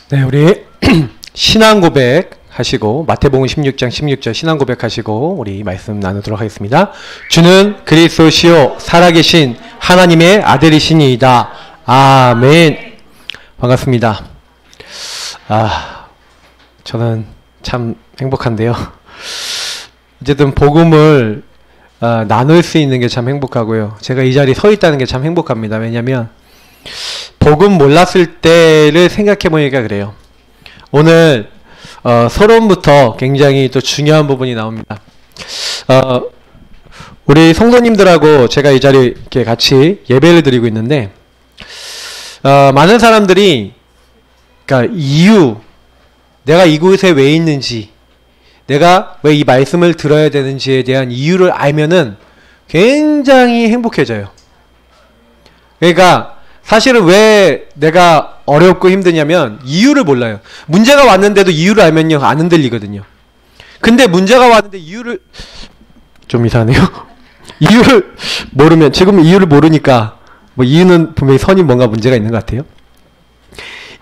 네, 우리 신앙 고백 하시고 마태복음 16장 16절 신앙 고백 하시고 우리 말씀 나누도록 하겠습니다. 주는 그리스도시요 살아계신 하나님의 아들이시니이다. 아멘. 반갑습니다. 저는 참 행복한데요. 어쨌든 복음을 나눌 수 있는 게 참 행복하고요. 제가 이 자리에 서 있다는 게 참 행복합니다. 왜냐하면 복음 몰랐을 때를 생각해 보니까 그래요. 오늘 서론부터 굉장히 또 중요한 부분이 나옵니다. 우리 성도님들하고 제가 이 자리에 이렇게 같이 예배를 드리고 있는데 많은 사람들이 그러니까 이유, 내가 이곳에 왜 있는지, 내가 왜 이 말씀을 들어야 되는지에 대한 이유를 알면은 굉장히 행복해져요. 그러니까 사실은 왜 내가 어렵고 힘드냐면 이유를 몰라요. 문제가 왔는데도 이유를 알면요 안 흔들리거든요. 근데 문제가 왔는데 이유를 좀 이상하네요. 이유를 모르면, 지금 이유를 모르니까 뭐 이유는 분명히 선이 뭔가 문제가 있는 것 같아요.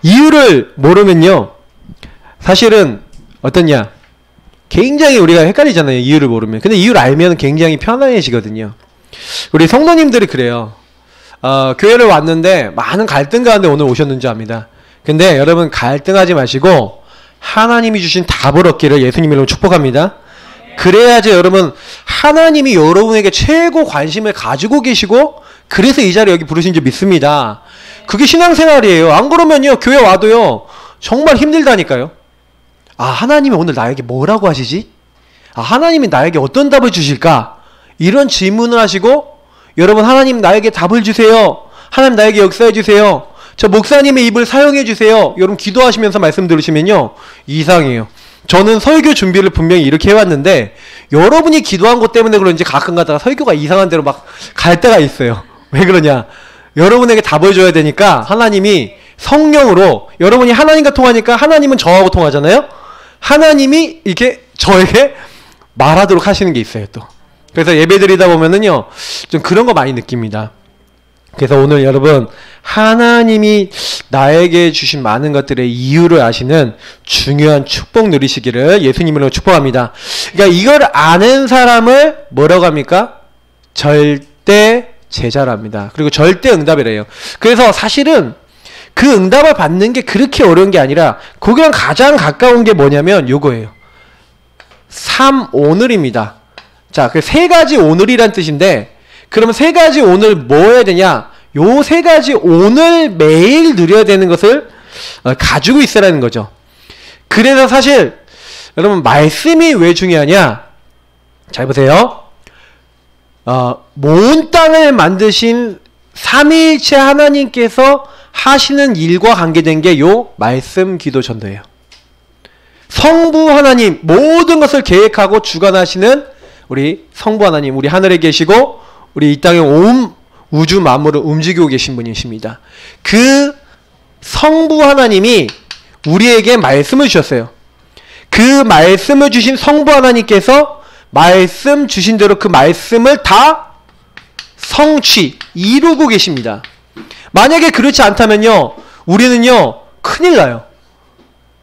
이유를 모르면요 사실은 어떠냐, 굉장히 우리가 헷갈리잖아요. 이유를 모르면. 근데 이유를 알면 굉장히 편안해지거든요. 우리 성도님들이 그래요. 교회를 왔는데 많은 갈등 가운데 오늘 오셨는지 압니다. 근데 여러분 갈등하지 마시고 하나님이 주신 답을 얻기를 예수님 이름으로 축복합니다. 그래야지 여러분 하나님이 여러분에게 최고 관심을 가지고 계시고 그래서 이 자리에 여기 부르신 줄 믿습니다. 그게 신앙생활이에요. 안 그러면요 교회 와도요 정말 힘들다니까요. 하나님이 오늘 나에게 뭐라고 하시지? 하나님이 나에게 어떤 답을 주실까? 이런 질문을 하시고 여러분 하나님 나에게 답을 주세요. 하나님 나에게 역사해 주세요. 저 목사님의 입을 사용해 주세요. 여러분 기도하시면서 말씀 들으시면요 이상해요. 저는 설교 준비를 분명히 이렇게 해왔는데 여러분이 기도한 것 때문에 그런지 가끔 가다가 설교가 이상한 데로 막 갈 때가 있어요. 왜 그러냐, 여러분에게 답을 줘야 되니까 하나님이 성령으로, 여러분이 하나님과 통하니까 하나님은 저하고 통하잖아요. 하나님이 이렇게 저에게 말하도록 하시는 게 있어요 또. 그래서 예배 드리다 보면은요 좀 그런 거 많이 느낍니다. 그래서 오늘 여러분 하나님이 나에게 주신 많은 것들의 이유를 아시는 중요한 축복 누리시기를 예수님으로 축복합니다. 그러니까 이걸 아는 사람을 뭐라고 합니까? 절대 제자랍니다. 그리고 절대 응답이래요. 그래서 사실은 그 응답을 받는 게 그렇게 어려운 게 아니라 거기랑 가장 가까운 게 뭐냐면 요거예요. 3오늘입니다. 자, 그 세 가지 오늘이란 뜻인데, 그러면 세 가지 오늘 뭐 해야 되냐? 요 세 가지 오늘 매일 누려야 되는 것을 가지고 있으라는 거죠. 그래서 사실 여러분 말씀이 왜 중요하냐? 잘 보세요. 모든 땅을 만드신 삼위일체 하나님께서 하시는 일과 관계된 게 요 말씀, 기도, 전도예요. 성부 하나님, 모든 것을 계획하고 주관하시는 우리 성부 하나님, 우리 하늘에 계시고 우리 이 땅에 온 우주 만물을 움직이고 계신 분이십니다. 그 성부 하나님이 우리에게 말씀을 주셨어요. 그 말씀을 주신 성부 하나님께서 말씀 주신 대로 그 말씀을 다 성취, 이루고 계십니다. 만약에 그렇지 않다면요 우리는요 큰일 나요.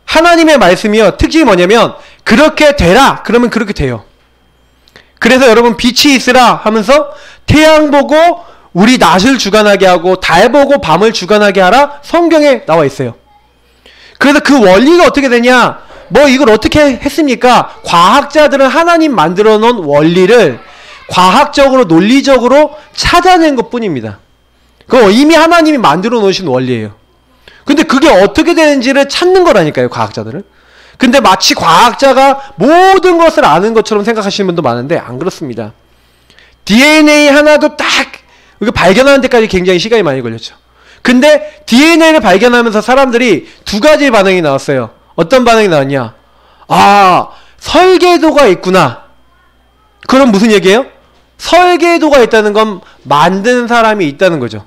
하나님의 말씀이요 특징이 뭐냐면 그렇게 되라 그러면 그렇게 돼요. 그래서 여러분 빛이 있으라 하면서 태양 보고 우리 낮을 주관하게 하고 달 보고 밤을 주관하게 하라 성경에 나와 있어요. 그래서 그 원리가 어떻게 되냐, 뭐 이걸 어떻게 했습니까? 과학자들은 하나님 만들어 놓은 원리를 과학적으로 논리적으로 찾아낸 것 뿐입니다. 그거 이미 하나님이 만들어 놓으신 원리예요. 근데 그게 어떻게 되는지를 찾는 거라니까요, 과학자들은. 근데 마치 과학자가 모든 것을 아는 것처럼 생각하시는 분도 많은데 안 그렇습니다. DNA 하나도 딱 이거 발견하는 데까지 굉장히 시간이 많이 걸렸죠. 근데 DNA를 발견하면서 사람들이 두 가지 반응이 나왔어요. 어떤 반응이 나왔냐? 설계도가 있구나. 그럼 무슨 얘기예요? 설계도가 있다는 건 만든 사람이 있다는 거죠.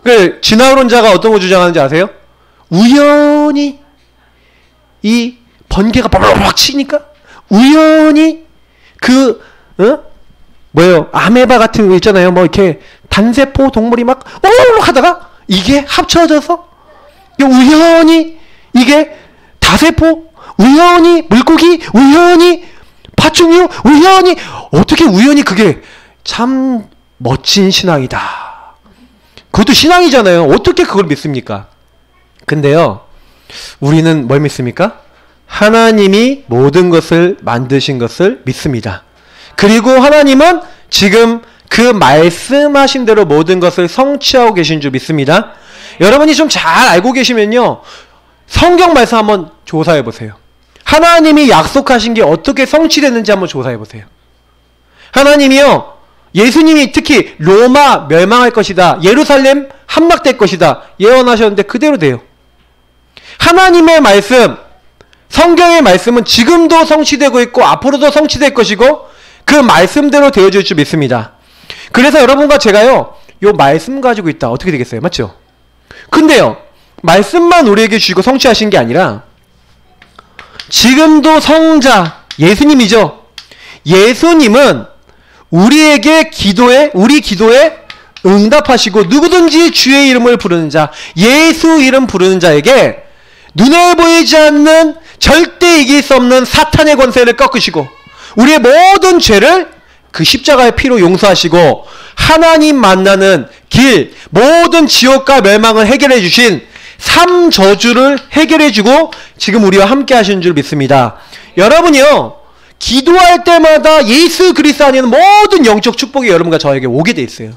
그 진화론자가 어떤 거 주장하는지 아세요? 우연히 이 번개가 빠바바박 치니까 우연히 아메바 같은 거 있잖아요. 뭐 이렇게 단세포 동물이 막 하다가 이게 합쳐져서 우연히 이게 다세포? 우연히 물고기? 우연히 파충류? 우연히 어떻게 우연히 그게 참 멋진 신앙이다. 그것도 신앙이잖아요. 어떻게 그걸 믿습니까? 근데요, 우리는 뭘 믿습니까? 하나님이 모든 것을 만드신 것을 믿습니다. 그리고 하나님은 지금 그 말씀하신 대로 모든 것을 성취하고 계신 줄 믿습니다. 여러분이 좀 잘 알고 계시면요, 성경 말씀 한번 조사해 보세요. 하나님이 약속하신 게 어떻게 성취됐는지 한번 조사해 보세요. 하나님이요, 예수님이 특히 로마 멸망할 것이다, 예루살렘 함락될 것이다 예언하셨는데 그대로 돼요. 하나님의 말씀, 성경의 말씀은 지금도 성취되고 있고 앞으로도 성취될 것이고 그 말씀대로 되어질 줄 믿습니다. 그래서 여러분과 제가요, 요 말씀 가지고 있다 어떻게 되겠어요? 맞죠? 근데요, 말씀만 우리에게 주시고 성취하신 게 아니라 지금도 성자 예수님이죠. 예수님은 우리에게 우리 기도에 응답하시고 누구든지 주의 이름을 부르는 자, 예수 이름 부르는 자에게 눈에 보이지 않는 절대 이길 수 없는 사탄의 권세를 꺾으시고 우리의 모든 죄를 그 십자가의 피로 용서하시고 하나님 만나는 길, 모든 지옥과 멸망을 해결해 주신 3저주를 해결해 주고 지금 우리와 함께 하시는 줄 믿습니다. 여러분이요, 기도할 때마다 예수 그리스도 안에는 모든 영적 축복이 여러분과 저에게 오게 돼 있어요.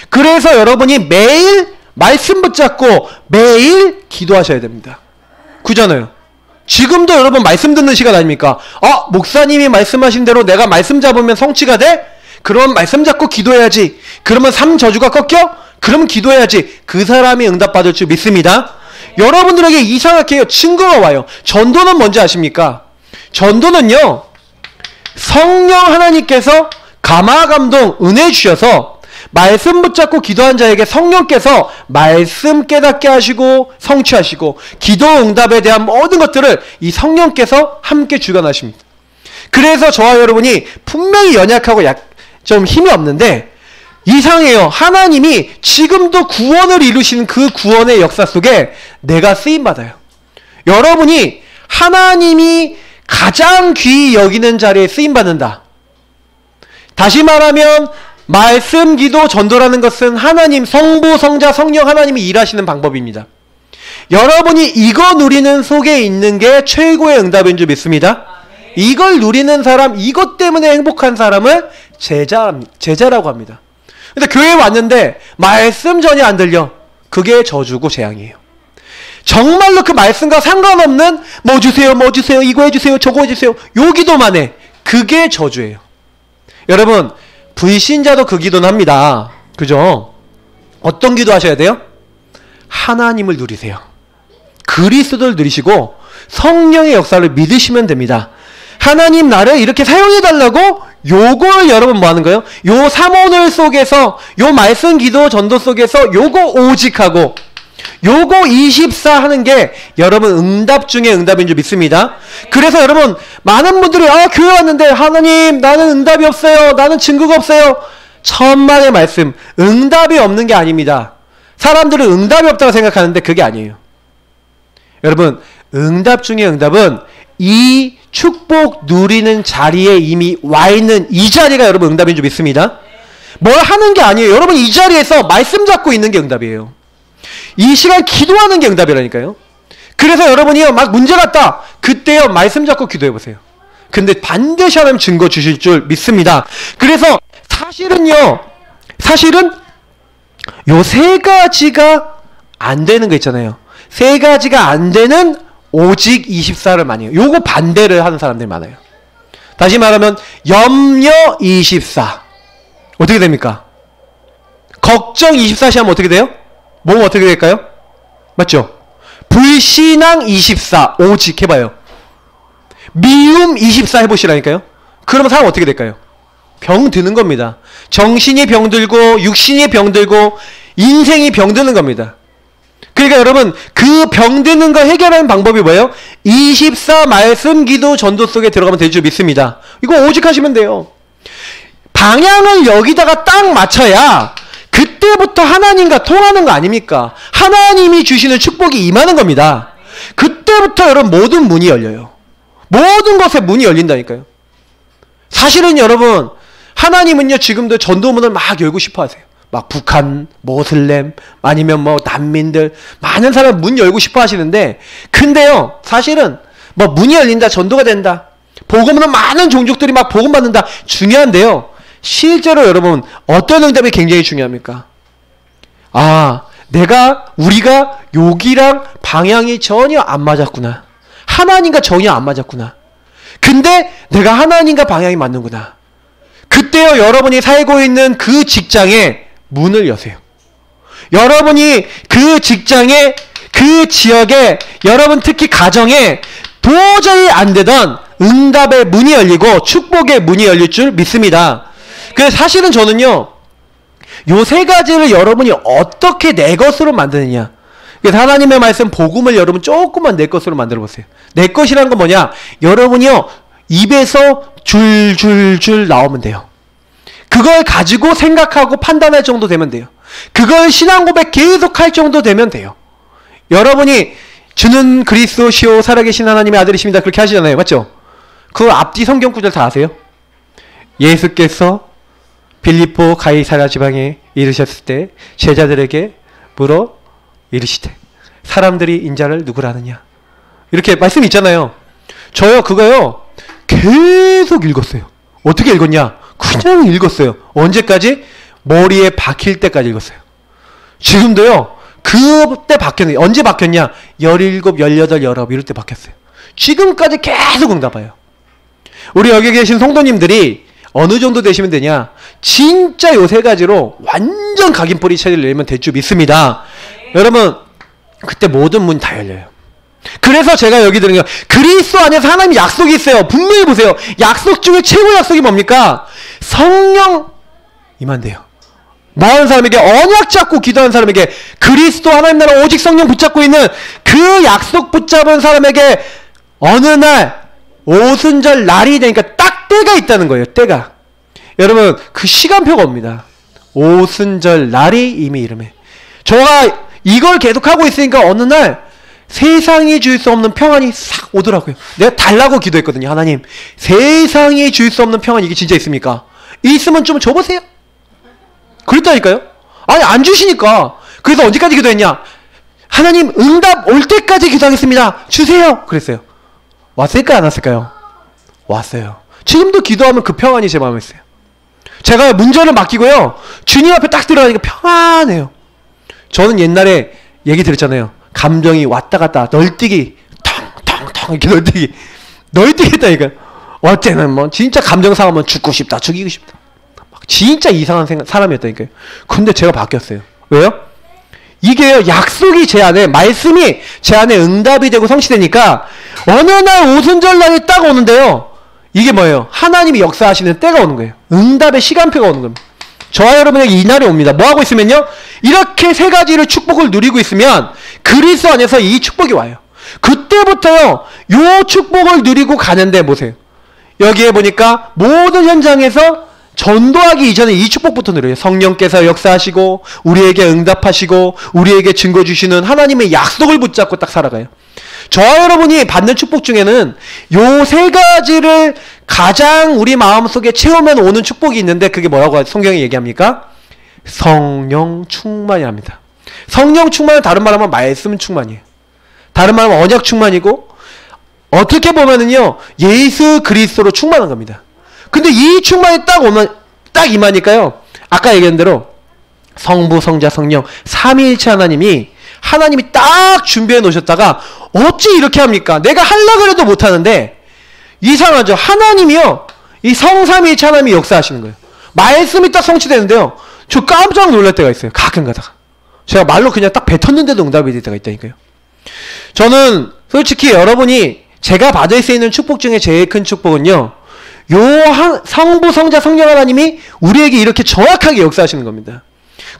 그래서 여러분이 매일 말씀 붙잡고 매일 기도하셔야 됩니다. 그잖아요. 지금도 여러분 말씀 듣는 시간 아닙니까? 목사님이 말씀하신 대로 내가 말씀 잡으면 성취가 돼? 그럼 말씀 잡고 기도해야지. 그러면 3저주가 꺾여? 그럼 기도해야지. 그 사람이 응답받을 줄 믿습니다. 여러분들에게 이상하게 친구가 와요. 전도는 뭔지 아십니까? 전도는요, 성령 하나님께서 감화감동 은혜 주셔서 말씀 붙잡고 기도한 자에게 성령께서 말씀 깨닫게 하시고 성취하시고 기도 응답에 대한 모든 것들을 이 성령께서 함께 주관하십니다. 그래서 저와 여러분이 분명히 연약하고 좀 힘이 없는데 이상해요. 하나님이 지금도 구원을 이루시는 그 구원의 역사 속에 내가 쓰임받아요. 여러분이 하나님이 가장 귀히 여기는 자리에 쓰임받는다. 다시 말하면 말씀, 기도, 전도라는 것은 하나님, 성부, 성자, 성령 하나님이 일하시는 방법입니다. 여러분이 이거 누리는 속에 있는 게 최고의 응답인 줄 믿습니다. 이걸 누리는 사람, 이것 때문에 행복한 사람을 제자라고 합니다. 근데 교회에 왔는데 말씀 전혀 안 들려. 그게 저주고 재앙이에요. 정말로 그 말씀과 상관없는 뭐 주세요, 뭐 주세요, 이거 해주세요, 저거 해주세요, 요 기도만 해. 그게 저주예요. 여러분, 불신자도 그 기도는 합니다. 그죠? 어떤 기도 하셔야 돼요? 하나님을 누리세요. 그리스도를 누리시고 성령의 역사를 믿으시면 됩니다. 하나님 나를 이렇게 사용해달라고 요걸 여러분 뭐 하는 거예요? 요 삼오늘 속에서, 요 말씀 기도 전도 속에서 요거 오직하고 요거 24 하는 게 여러분 응답 중에 응답인 줄 믿습니다. 그래서 여러분, 많은 분들이 교회 왔는데 하나님 나는 응답이 없어요, 나는 증거가 없어요. 천만의 말씀, 응답이 없는 게 아닙니다. 사람들은 응답이 없다고 생각하는데 그게 아니에요. 여러분, 응답 중에 응답은 이 축복 누리는 자리에 이미 와 있는 이 자리가 여러분 응답인 줄 믿습니다. 뭘 하는 게 아니에요. 여러분 이 자리에서 말씀 잡고 있는 게 응답이에요. 이 시간 기도하는 게 응답이라니까요. 그래서 여러분이요, 막 문제 같다 그때요, 말씀 잡고 기도해 보세요. 근데 반드시 하나님 증거 주실 줄 믿습니다. 그래서 사실은 요 세 가지가 안 되는 거 있잖아요. 세 가지가 안 되는 오직 24를 많이 해요. 요거 반대를 하는 사람들이 많아요. 다시 말하면 염려 24 어떻게 됩니까? 걱정 24시 하면 어떻게 돼요? 몸은 어떻게 될까요? 맞죠? 불신앙 24 오직 해봐요. 미움 24 해보시라니까요. 그러면 사람 어떻게 될까요? 병 드는 겁니다. 정신이 병들고 육신이 병들고 인생이 병드는 겁니다. 그러니까 여러분, 그 병드는 거 해결하는 방법이 뭐예요? 24 말씀 기도 전도 속에 들어가면 될 줄 믿습니다. 이거 오직 하시면 돼요. 방향을 여기다가 딱 맞춰야 그때부터 하나님과 통하는 거 아닙니까? 하나님이 주시는 축복이 임하는 겁니다. 그때부터 여러분 모든 문이 열려요. 모든 것에 문이 열린다니까요. 사실은 여러분 하나님은요 지금도 전도문을 막 열고 싶어 하세요. 막 북한, 모슬렘, 아니면 뭐 난민들 많은 사람 문 열고 싶어 하시는데, 근데요 사실은 뭐 문이 열린다, 전도가 된다, 복음은 많은 종족들이 막 복음 받는다, 중요한데요. 실제로 여러분 어떤 응답이 굉장히 중요합니까? 우리가 여기랑 방향이 전혀 안 맞았구나. 하나님과 전혀 안 맞았구나. 근데 내가 하나님과 방향이 맞는구나. 그때요 여러분이 살고 있는 그 직장에 문을 여세요. 여러분이 그 직장에, 그 지역에, 여러분 특히 가정에 도저히 안 되던 응답의 문이 열리고 축복의 문이 열릴 줄 믿습니다. 그래서 사실은 저는요 요 세 가지를 여러분이 어떻게 내 것으로 만드느냐. 그래서 하나님의 말씀 복음을 여러분 조금만 내 것으로 만들어 보세요. 내 것이라는 건 뭐냐? 여러분이요 입에서 줄줄줄 나오면 돼요. 그걸 가지고 생각하고 판단할 정도 되면 돼요. 그걸 신앙 고백 계속 할 정도 되면 돼요. 여러분이 주는 그리스도시요 살아계신 하나님의 아들이십니다 그렇게 하시잖아요. 맞죠? 그 앞뒤 성경 구절 다 아세요? 예수께서 빌립보 가이사랴 지방에 이르셨을 때 제자들에게 물어 이르시되 사람들이 인자를 누구라 하느냐. 이렇게 말씀 있잖아요. 저요 그거요 계속 읽었어요. 어떻게 읽었냐? 그냥 읽었어요. 언제까지? 머리에 박힐 때까지 읽었어요. 지금도요 그때 박혔는데 언제 박혔냐? 17, 18, 19 이럴 때 박혔어요. 지금까지 계속 응답해요. 우리 여기 계신 성도님들이 어느 정도 되시면 되냐? 진짜 요 세 가지로 완전 각인뿌리 차이를 내면 될 줄 믿습니다. 여러분 그때 모든 문 다 열려요. 그래서 제가 여기 드는 거, 그리스도 안에서 하나님 약속이 있어요. 분명히 보세요. 약속 중에 최고 약속이 뭡니까? 성령 임한대요. 많은 사람에게, 언약 잡고 기도하는 사람에게, 그리스도 하나님 나라 오직 성령 붙잡고 있는 그 약속 붙잡은 사람에게 어느 날 오순절 날이 되니까 딱 때가 있다는 거예요. 때가. 여러분 그 시간표가 옵니다. 오순절 날이 이미 이름에. 저가 이걸 계속하고 있으니까 어느 날 세상이 줄 수 없는 평안이 싹 오더라고요. 내가 달라고 기도했거든요. 하나님 세상이 줄 수 없는 평안 이게 진짜 있습니까? 있으면 좀 줘보세요. 그랬다니까요. 아니 안 주시니까. 그래서 언제까지 기도했냐? 하나님 응답 올 때까지 기도하겠습니다. 주세요. 그랬어요. 왔을까요? 안 왔을까요? 왔어요. 지금도 기도하면 그 평안이 제 마음에 있어요. 제가 문제를 맡기고요 주님 앞에 딱 들어가니까 평안해요. 저는 옛날에 얘기 들었잖아요. 감정이 왔다 갔다 널뛰기 텅텅텅 이렇게 널뛰기 했다니까요. 어째는 뭐 진짜 감정 상하면 죽고 싶다, 죽이고 싶다, 막 진짜 이상한 사람이었다니까요. 근데 제가 바뀌었어요. 왜요? 이게요 약속이 제 안에, 말씀이 제 안에 응답이 되고 성취되니까 어느 날 오순절 날이 딱 오는데요 이게 뭐예요? 하나님이 역사하시는 때가 오는 거예요. 응답의 시간표가 오는 겁니다. 저와 여러분에게 이 날이 옵니다. 뭐 하고 있으면요 이렇게 세 가지를 축복을 누리고 있으면 그리스도 안에서 이 축복이 와요. 그때부터요 요 축복을 누리고 가는데 보세요. 여기에 보니까 모든 현장에서 전도하기 이전에 이 축복부터 누려요. 성령께서 역사하시고 우리에게 응답하시고 우리에게 증거 주시는 하나님의 약속을 붙잡고 딱 살아가요. 저와 여러분이 받는 축복 중에는 요 세 가지를 가장 우리 마음속에 채우면 오는 축복이 있는데 그게 뭐라고 성경이 얘기합니까? 성령 충만이랍니다. 성령 충만은 다른 말하면 말씀 충만이에요. 다른 말하면 언약 충만이고 어떻게 보면은요 예수 그리스도로 충만한 겁니다. 근데 이 충만이 딱 임하니까요 아까 얘기한 대로 성부 성자 성령 삼위일체 하나님이 딱 준비해 놓으셨다가 어찌 이렇게 합니까? 내가 하려고 해도 못하는데 이상하죠. 하나님이요 이 성삼위일체 하나님이 역사하시는 거예요. 말씀이 딱 성취되는데요 저 깜짝 놀랄 때가 있어요. 가끔 가다가 제가 말로 그냥 딱 뱉었는데도 응답이 될 때가 있다니까요. 저는 솔직히 여러분이 제가 받을 수 있는 축복 중에 제일 큰 축복은요 성부 성자 성령 하나님이 우리에게 이렇게 정확하게 역사하시는 겁니다.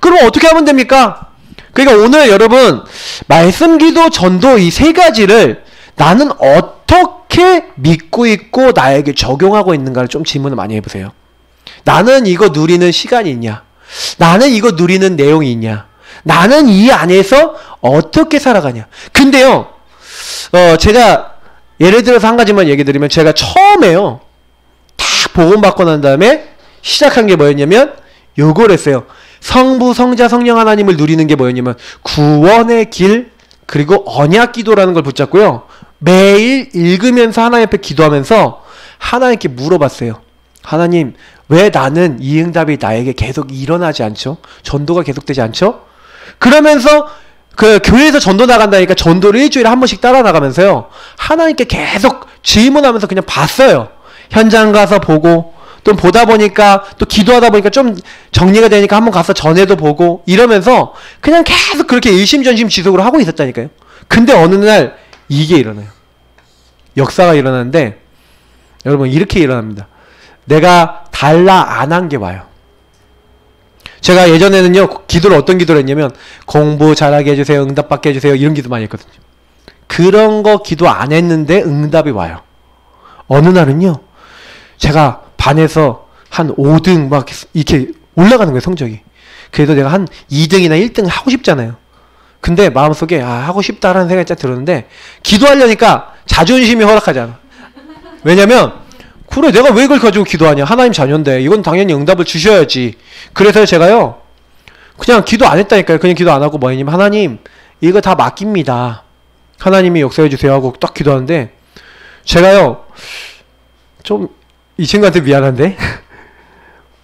그럼 어떻게 하면 됩니까? 그러니까 오늘 여러분 말씀, 기도, 전도 이 세 가지를 나는 어떻게 믿고 있고 나에게 적용하고 있는가를 좀 질문을 많이 해보세요. 나는 이거 누리는 시간이 있냐? 나는 이거 누리는 내용이 있냐? 나는 이 안에서 어떻게 살아가냐? 근데요 제가 예를 들어서 한 가지만 얘기 드리면, 제가 처음에요, 딱 복음 받고 난 다음에 시작한 게 뭐였냐면 요걸 했어요. 성부, 성자, 성령 하나님을 누리는 게 뭐였냐면 구원의 길, 그리고 언약 기도라는 걸 붙잡고요. 매일 읽으면서 하나님 앞에 기도하면서 하나님께 물어봤어요. 하나님, 왜 나는 이 응답이 나에게 계속 일어나지 않죠? 전도가 계속되지 않죠? 그러면서 그 교회에서 전도 나간다니까 전도를 일주일에 한 번씩 따라 나가면서요, 하나님께 계속 질문하면서 그냥 봤어요. 현장 가서 보고, 또 보다 보니까, 또 기도하다 보니까 좀 정리가 되니까 한번 가서 전에도 보고, 이러면서 그냥 계속 그렇게 일심전심지속으로 하고 있었다니까요. 근데 어느 날 이게 일어나요. 역사가 일어나는데, 여러분 이렇게 일어납니다. 내가 달라 안 한 게 와요. 제가 예전에는요, 기도를 어떤 기도를 했냐면 공부 잘하게 해주세요, 응답받게 해주세요, 이런 기도 많이 했거든요. 그런 거 기도 안 했는데 응답이 와요. 어느 날은요, 제가 반에서 한 5등 막 이렇게 올라가는 거예요, 성적이. 그래도 내가 한 2등이나 1등 하고 싶잖아요. 근데 마음속에 하고 싶다라는 생각이 딱 들었는데, 기도하려니까 자존심이 허락하지 않아. 왜냐면 그래, 내가 왜 이걸 가지고 기도하냐, 하나님 자녀인데 이건 당연히 응답을 주셔야지. 그래서 제가요, 그냥 기도 안 했다니까요. 그냥 기도 안 하고 뭐 했냐면, 하나님 이거 다 맡깁니다, 하나님이 역사해 주세요 하고 딱 기도하는데, 제가요 좀 이 친구한테 미안한데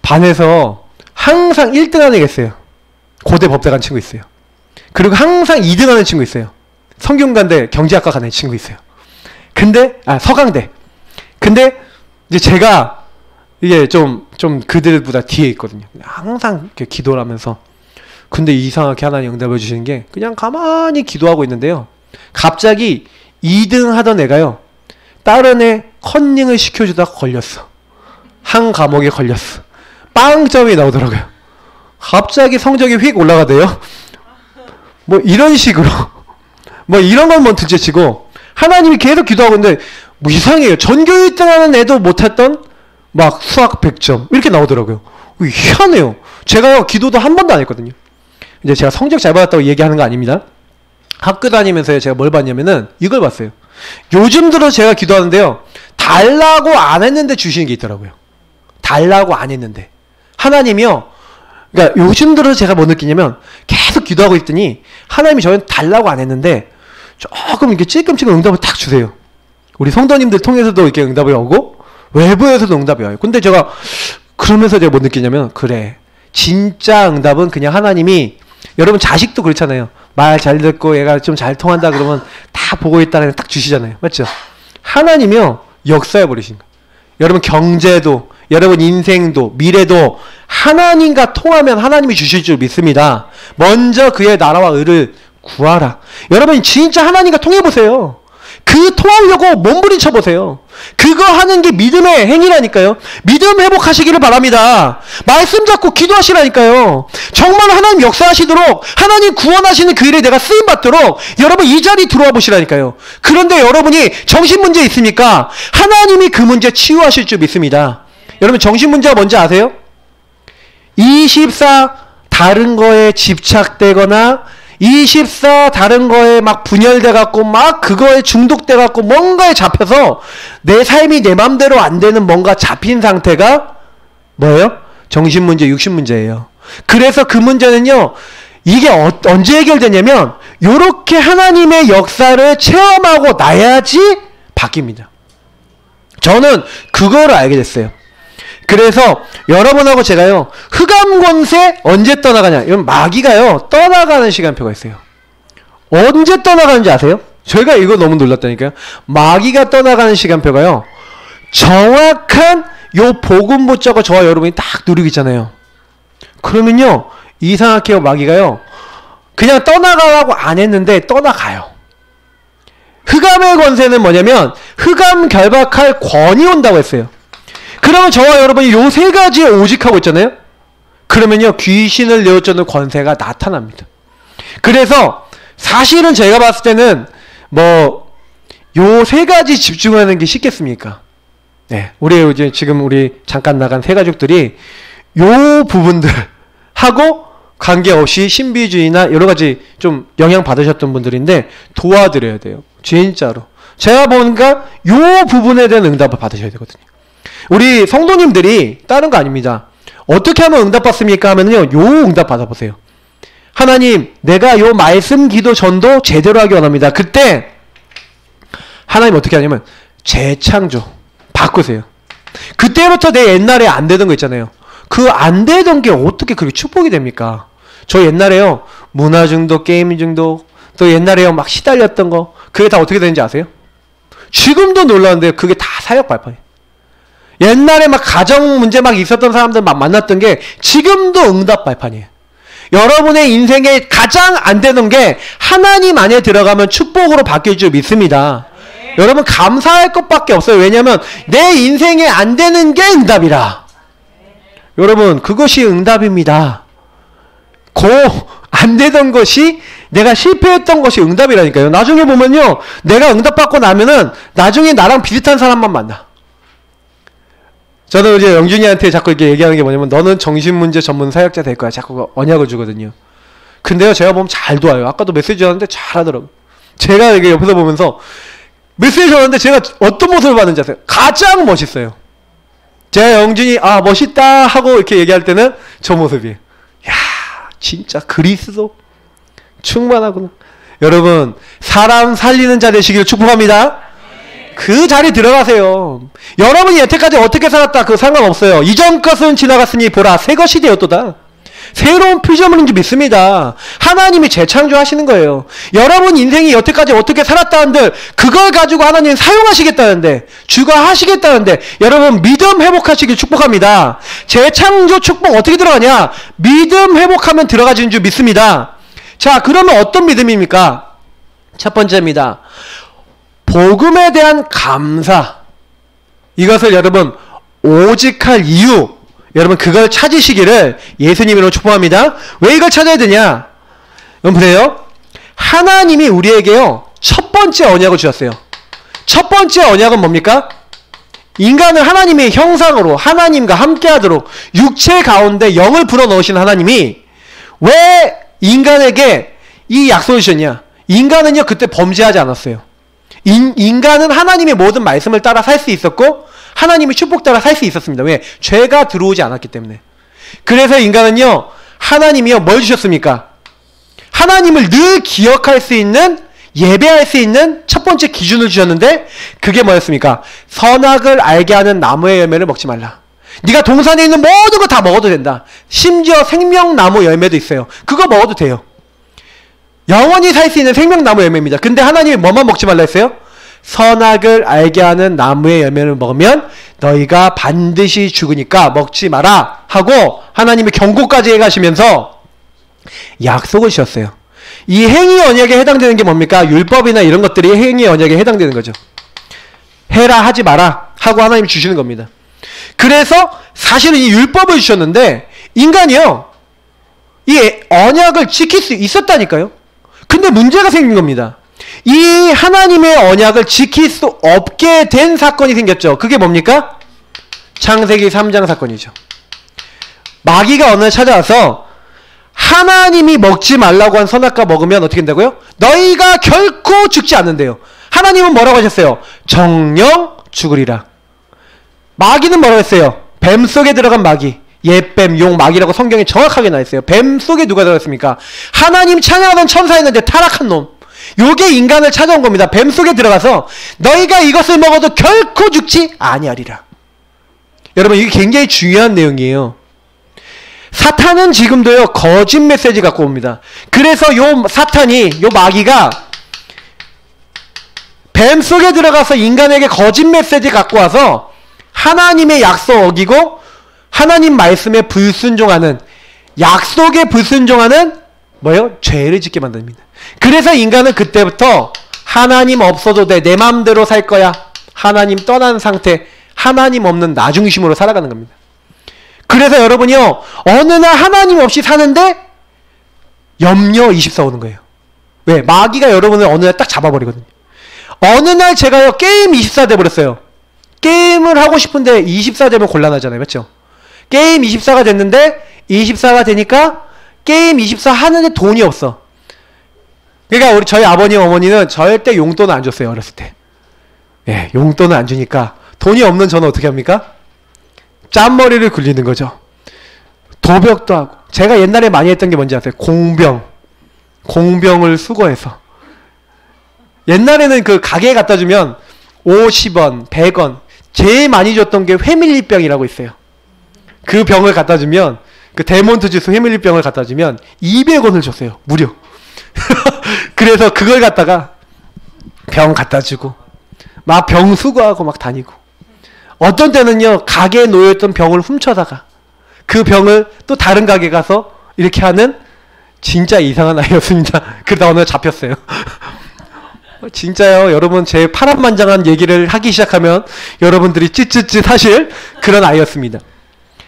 반에서 항상 1등 하는 애가 있어요. 고대 법대 간 친구 있어요. 그리고 항상 2등 하는 친구 있어요. 성균관대 경제학과 가는 친구 있어요. 근데 서강대. 근데 이제 제가 이게 좀 그들보다 뒤에 있거든요. 항상 이렇게 기도를 하면서. 근데 이상하게 하나님 응답해 주시는 게, 그냥 가만히 기도하고 있는데요, 갑자기 2등 하던 애가요, 다른 애 컨닝을 시켜주다가 걸렸어. 한 과목에 걸렸어. 빵점이 나오더라고요. 갑자기 성적이 휙 올라가대요. 뭐 이런 식으로 뭐 이런 건 뭐 둘째치고, 하나님이 계속 기도하고 있는데 뭐 이상해요. 전교 1등 하는 애도 못했던 막 수학 100점 이렇게 나오더라고요. 희한해요. 제가요, 기도도 한 번도 안 했거든요. 이제 제가 성적 잘 받았다고 얘기하는 거 아닙니다. 학교 다니면서 제가 뭘 봤냐면은 이걸 봤어요. 요즘 들어 제가 기도하는데요, 달라고 안 했는데 주시는 게 있더라고요. 달라고 안 했는데 하나님이요, 그러니까 요즘 들어 제가 뭐 느끼냐면, 계속 기도하고 있더니 하나님이 저한테 달라고 안 했는데 조금 이렇게 찔끔찔끔 응답을 탁 주세요. 우리 성도님들 통해서도 이렇게 응답이 오고 외부에서도 응답이 와요. 근데 제가 그러면서 제가 뭐 느끼냐면, 그래, 진짜 응답은 그냥 하나님이, 여러분 자식도 그렇잖아요. 말 잘 듣고 얘가 좀 잘 통한다 그러면 다 보고 있다는 딱 주시잖아요. 맞죠? 하나님이요, 역사해 버리신 거예요. 여러분 경제도, 여러분 인생도, 미래도 하나님과 통하면 하나님이 주실 줄 믿습니다. 먼저 그의 나라와 의를 구하라. 여러분 진짜 하나님과 통해보세요. 그 통하려고 몸부림쳐보세요. 그거 하는 게 믿음의 행위라니까요. 믿음 회복하시기를 바랍니다. 말씀 잡고 기도하시라니까요. 정말 하나님 역사하시도록, 하나님 구원하시는 그 일에 내가 쓰임받도록 여러분 이 자리 들어와 보시라니까요. 그런데 여러분이 정신문제 있습니까? 하나님이 그 문제 치유하실 줄 믿습니다. 여러분 정신문제가 뭔지 아세요? 24 다른 거에 집착되거나 24 다른 거에 막 분열돼 갖고 막 그거에 중독돼 갖고 뭔가에 잡혀서 내 삶이 내 맘대로 안 되는 뭔가 잡힌 상태가 뭐예요? 정신문제, 육신문제예요. 그래서 그 문제는요, 이게 언제 해결되냐면 요렇게 하나님의 역사를 체험하고 나야지 바뀝니다. 저는 그거를 알게 됐어요. 그래서 여러분하고 제가요, 흑암권세 언제 떠나가냐, 이건 마귀가요 떠나가는 시간표가 있어요. 언제 떠나가는지 아세요? 저희가 이거 너무 놀랐다니까요. 마귀가 떠나가는 시간표가요, 정확한 요 복음 붙잡고 저와 여러분이 딱 누리고 있잖아요. 그러면요, 이상하게요, 마귀가요 그냥 떠나가라고 안 했는데 떠나가요. 흑암의 권세는 뭐냐면 흑암 결박할 권이 온다고 했어요. 그러면 저와 여러분이 요 세 가지에 오직하고 있잖아요. 그러면요, 귀신을 내어쫓는 권세가 나타납니다. 그래서 사실은 제가 봤을 때는 뭐 요 세 가지 집중하는 게 쉽겠습니까? 네, 우리 이제 지금 우리 잠깐 나간 세 가족들이 요 부분들 하고 관계없이 신비주의나 여러 가지 좀 영향 받으셨던 분들인데 도와드려야 돼요. 진짜로. 제가 보니까 요 부분에 대한 응답을 받으셔야 되거든요. 우리 성도님들이 다른 거 아닙니다. 어떻게 하면 응답 받습니까? 하면요, 요 응답 받아보세요. 하나님, 내가 요 말씀 기도 전도 제대로 하기 원합니다. 그때 하나님 어떻게 하냐면 재창조 바꾸세요. 그때부터 내 옛날에 안 되던 거 있잖아요. 그 안 되던 게 어떻게 그렇게 축복이 됩니까? 저 옛날에요, 문화 중독, 게임 중독, 또 옛날에요 막 시달렸던 거, 그게 다 어떻게 되는지 아세요? 지금도 놀라운데 그게 다 사역 발판이에요. 옛날에 막 가정 문제 막 있었던 사람들 막 만났던 게 지금도 응답 발판이에요. 여러분의 인생에 가장 안 되는 게 하나님 안에 들어가면 축복으로 바뀔 줄 믿습니다. 여러분 감사할 것밖에 없어요. 왜냐하면 내 인생에 안 되는 게 응답이라. 여러분 그것이 응답입니다. 안 되던 것이, 내가 실패했던 것이 응답이라니까요. 나중에 보면요, 내가 응답받고 나면은 나중에 나랑 비슷한 사람만 만나. 저는 이제 영준이한테 자꾸 이렇게 얘기하는 게 뭐냐면, 너는 정신문제 전문 사역자 될 거야. 자꾸 언약을 주거든요. 근데요, 제가 보면 잘 도와요. 아까도 메시지 줬는데 잘하더라고요. 제가 이게 옆에서 보면서 메시지 줬는데 제가 어떤 모습을 받는지 아세요? 가장 멋있어요. 제가 영준이 멋있다 하고 이렇게 얘기할 때는 저 모습이에요. 야, 진짜 그리스도 충만하구나. 여러분 사람 살리는 자 되시길 축복합니다. 그 자리 들어가세요. 여러분이 여태까지 어떻게 살았다 그거 상관없어요. 이전 것은 지나갔으니 보라 새 것이 되었도다. 새로운 피조물인 줄 믿습니다. 하나님이 재창조하시는 거예요. 여러분 인생이 여태까지 어떻게 살았다는데 그걸 가지고 하나님 사용하시겠다는데, 주관하시겠다는데, 여러분 믿음 회복하시길 축복합니다. 재창조 축복 어떻게 들어가냐? 믿음 회복하면 들어가지는 줄 믿습니다. 자, 그러면 어떤 믿음입니까? 첫 번째입니다. 복음에 대한 감사. 이것을 여러분 오직 할 이유, 여러분 그걸 찾으시기를 예수님으로 축복합니다. 왜 이걸 찾아야 되냐? 여러분 보세요. 하나님이 우리에게요 첫 번째 언약을 주셨어요. 첫 번째 언약은 뭡니까? 인간을 하나님의 형상으로 하나님과 함께하도록 육체 가운데 영을 불어넣으신 하나님이 왜 인간에게 이 약속을 주셨냐? 인간은요 그때 범죄하지 않았어요. 인간은 하나님의 모든 말씀을 따라 살 수 있었고 하나님의 축복 따라 살 수 있었습니다. 왜? 죄가 들어오지 않았기 때문에. 그래서 인간은요 하나님이요 뭘 주셨습니까? 하나님을 늘 기억할 수 있는, 예배할 수 있는 첫 번째 기준을 주셨는데 그게 뭐였습니까? 선악을 알게 하는 나무의 열매를 먹지 말라. 네가 동산에 있는 모든 거 다 먹어도 된다. 심지어 생명나무 열매도 있어요. 그거 먹어도 돼요. 영원히 살 수 있는 생명나무 열매입니다. 근데 하나님이 뭐만 먹지 말라 했어요? 선악을 알게 하는 나무의 열매를 먹으면 너희가 반드시 죽으니까 먹지 마라 하고 하나님이 경고까지 해가시면서 약속을 주셨어요. 이 행위 언약에 해당되는 게 뭡니까? 율법이나 이런 것들이 행위 언약에 해당되는 거죠. 해라 하지 마라 하고 하나님이 주시는 겁니다. 그래서 사실은 이 율법을 주셨는데 인간이요 이 언약을 지킬 수 있었다니까요. 근데 문제가 생긴 겁니다. 이 하나님의 언약을 지킬 수 없게 된 사건이 생겼죠. 그게 뭡니까? 창세기 3장 사건이죠. 마귀가 어느 날 찾아와서 하나님이 먹지 말라고 한 선악과 먹으면 어떻게 된다고요? 너희가 결코 죽지 않는데요. 하나님은 뭐라고 하셨어요? 정녕 죽으리라. 마귀는 뭐라고 했어요? 뱀 속에 들어간 마귀. 옛뱀, 용, 마귀라고 성경에 정확하게 나와있어요. 뱀 속에 누가 들어갔습니까? 하나님 찬양하던 천사였는데 타락한 놈. 요게 인간을 찾아온 겁니다. 뱀 속에 들어가서 너희가 이것을 먹어도 결코 죽지 아니하리라. 여러분 이게 굉장히 중요한 내용이에요. 사탄은 지금도요 거짓 메시지 갖고 옵니다. 그래서 요 사탄이, 요 마귀가 뱀 속에 들어가서 인간에게 거짓 메시지 갖고 와서 하나님의 약속 어기고 하나님 말씀에 불순종하는, 약속에 불순종하는 뭐예요? 죄를 짓게 만듭니다. 그래서 인간은 그때부터 하나님 없어도 돼, 내 마음대로 살 거야, 하나님 떠난 상태, 하나님 없는 나 중심으로 살아가는 겁니다. 그래서 여러분이요 어느 날 하나님 없이 사는데 염려 24 오는 거예요. 왜? 마귀가 여러분을 어느 날 딱 잡아버리거든요. 어느 날 제가요 게임 24 돼버렸어요. 게임을 하고 싶은데 24 되면 곤란하잖아요. 맞죠? 게임 24가 됐는데 24가 되니까 게임 24 하는데 돈이 없어. 그러니까 저희 아버님 어머니는 절대 용돈을 안 줬어요. 어렸을 때. 예, 용돈을 안 주니까 돈이 없는 저는 어떻게 합니까? 짠머리를 굴리는 거죠. 도벽도 하고. 제가 옛날에 많이 했던 게 뭔지 아세요? 공병을 수거해서. 옛날에는 그 가게에 갖다 주면 50원, 100원. 제일 많이 줬던 게 회밀리병이라고 있어요. 그 병을 갖다 주면, 그 데몬트 주스 회밀리병을 갖다 주면 200원을 줬어요. 무료. 그래서 그걸 갖다가 병 갖다 주고 막 병 수거하고 막 다니고, 어떤 때는요 가게에 놓여있던 병을 훔쳐다가 그 병을 또 다른 가게 가서 이렇게 하는 진짜 이상한 아이였습니다. 그러다 어느 날 잡혔어요. 진짜요. 여러분, 제 파란만장한 얘기를 하기 시작하면 여러분들이 찌찌찌 사실 그런 아이였습니다.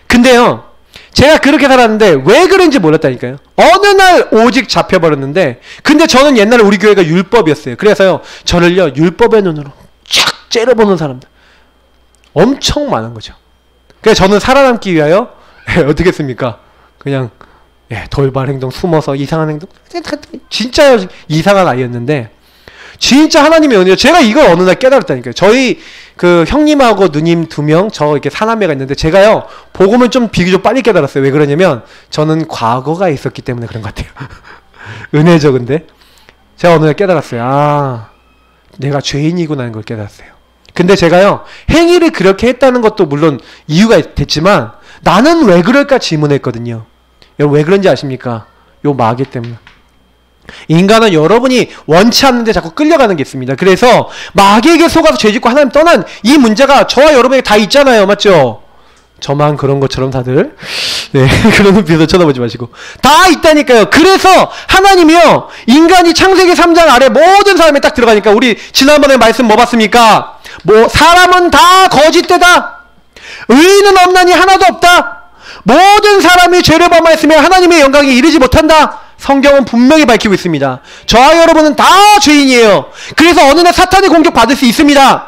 근데요, 제가 그렇게 살았는데 왜 그런지 몰랐다니까요. 어느 날 오직 잡혀버렸는데, 근데 저는 옛날에 우리 교회가 율법이었어요. 그래서요, 저를요 율법의 눈으로 쫙 째려보는 사람들 엄청 많은 거죠. 그래서 저는 살아남기 위하여 어떻게 했습니까? 그냥 돌발 행동, 숨어서 이상한 행동, 진짜 이상한 아이였는데, 진짜 하나님의 은혜요. 제가 이걸 어느 날 깨달았다니까요. 저희 그 형님하고 누님 2명, 저 이렇게 사남매가 있는데, 제가요 복음을 좀 비교적 빨리 깨달았어요. 왜 그러냐면 저는 과거가 있었기 때문에 그런 것 같아요. 은혜죠. 근데 제가 어느 날 깨달았어요. 아, 내가 죄인이구나 하는 걸 깨달았어요. 근데 제가요 행위를 그렇게 했다는 것도 물론 이유가 됐지만, 나는 왜 그럴까 질문했거든요. 여러분, 왜 그런지 아십니까? 요 마귀 때문에. 인간은 여러분이 원치 않는데 자꾸 끌려가는 게 있습니다. 그래서 마귀에게 속아서 죄짓고 하나님 떠난 이 문제가 저와 여러분에게 다 있잖아요. 맞죠? 저만 그런 것처럼 다들 그런 눈빛으로 쳐다보지 마시고 다 있다니까요. 그래서 하나님이요, 인간이 창세기 3장 아래 모든 사람이 딱 들어가니까, 우리 지난번에 말씀 뭐 봤습니까? 사람은 다 거짓되다, 의인은 없나니 하나도 없다, 모든 사람이 죄를 범하였으며 하나님의 영광에 이르지 못한다. 성경은 분명히 밝히고 있습니다. 저와 여러분은 다 죄인이에요. 그래서 어느 날 사탄의 공격 받을 수 있습니다.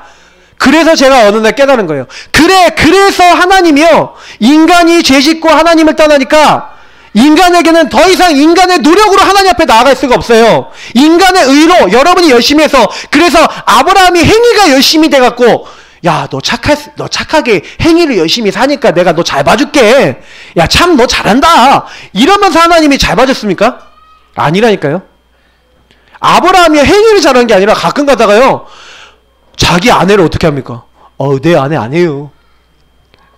그래서 제가 어느 날 깨달은 거예요. 그래서 하나님이요, 인간이 죄짓고 하나님을 떠나니까 인간에게는 더 이상 인간의 노력으로 하나님 앞에 나아갈 수가 없어요. 인간의 의로 여러분이 열심히 해서, 그래서 아브라함이 행위가 열심히 돼갖고, 야, 너 착하게 행위를 열심히 사니까 내가 너 잘 봐줄게. 야, 참 너 잘한다. 이러면서 하나님이 잘 봐줬습니까? 아니라니까요. 아브라함이 행위를 잘한 게 아니라 가끔 가다가요, 자기 아내를 어떻게 합니까? 내 아내 아니에요.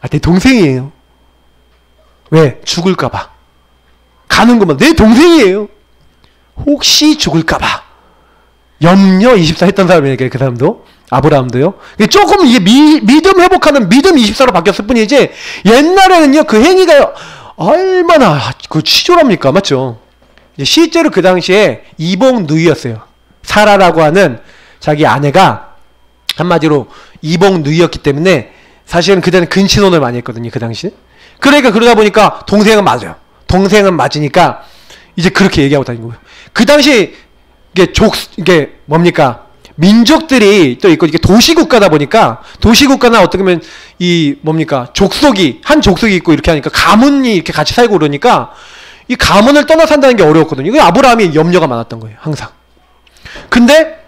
내 동생이에요. 왜? 죽을까봐. 가는 것만 내 동생이에요. 혹시 죽을까봐. 염려 24 했던 사람이니까, 그 사람도. 아브라함도요. 조금 이게 믿음 회복하는 믿음 24로 바뀌었을 뿐이지, 옛날에는요 그 행위가 얼마나 그 치졸합니까? 맞죠? 실제로 그 당시에 이복 누이였어요. 사라라고 하는 자기 아내가 한마디로 이복 누이였기 때문에 사실은 그때는 근친혼을 많이 했거든요. 그 당시에. 그러니까 그러다 보니까 동생은 맞아요. 동생은 맞으니까 이제 그렇게 얘기하고 다니는 거예요. 그 당시 이게 뭡니까? 민족들이 또 있고, 이게 도시국가다 보니까, 도시국가나 어떻게 보면 이 뭡니까? 한 족속이 있고 이렇게 하니까 가문이 이렇게 같이 살고 그러니까 이 가문을 떠나 산다는 게 어려웠거든요. 이게 아브라함이 염려가 많았던 거예요. 항상. 근데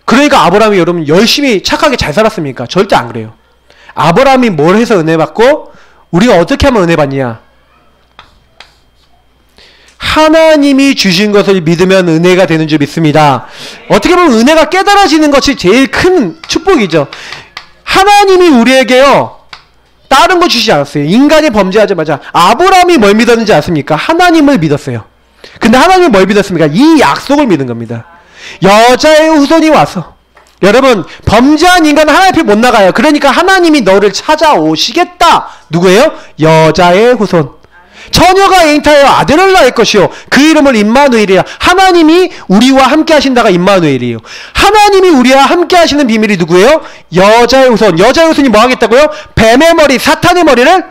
그러니까 아브라함이 여러분 열심히 착하게 잘 살았습니까? 절대 안 그래요. 아브라함이 뭘 해서 은혜 받고 우리가 어떻게 하면 은혜 받냐? 하나님이 주신 것을 믿으면 은혜가 되는 줄 믿습니다. 어떻게 보면 은혜가 깨달아지는 것이 제일 큰 축복이죠. 하나님이 우리에게요 다른 거 주시지 않았어요. 인간이 범죄하자마자 아브라함이 뭘 믿었는지 아십니까? 하나님을 믿었어요. 근데 하나님이 뭘 믿었습니까? 이 약속을 믿은 겁니다. 여자의 후손이 와서, 여러분 범죄한 인간은 하나님 앞에 못 나가요. 그러니까 하나님이 너를 찾아오시겠다. 누구예요? 여자의 후손. 처녀가 잉타하여 아들을 낳을 것이요 그 이름을 임마누엘이라. 하나님이 우리와 함께 하신다가 임마누엘이에요. 하나님이 우리와 함께 하시는 비밀이 누구예요? 여자의 후손. 여자의 후손이 뭐 하겠다고요? 뱀의 머리, 사탄의 머리를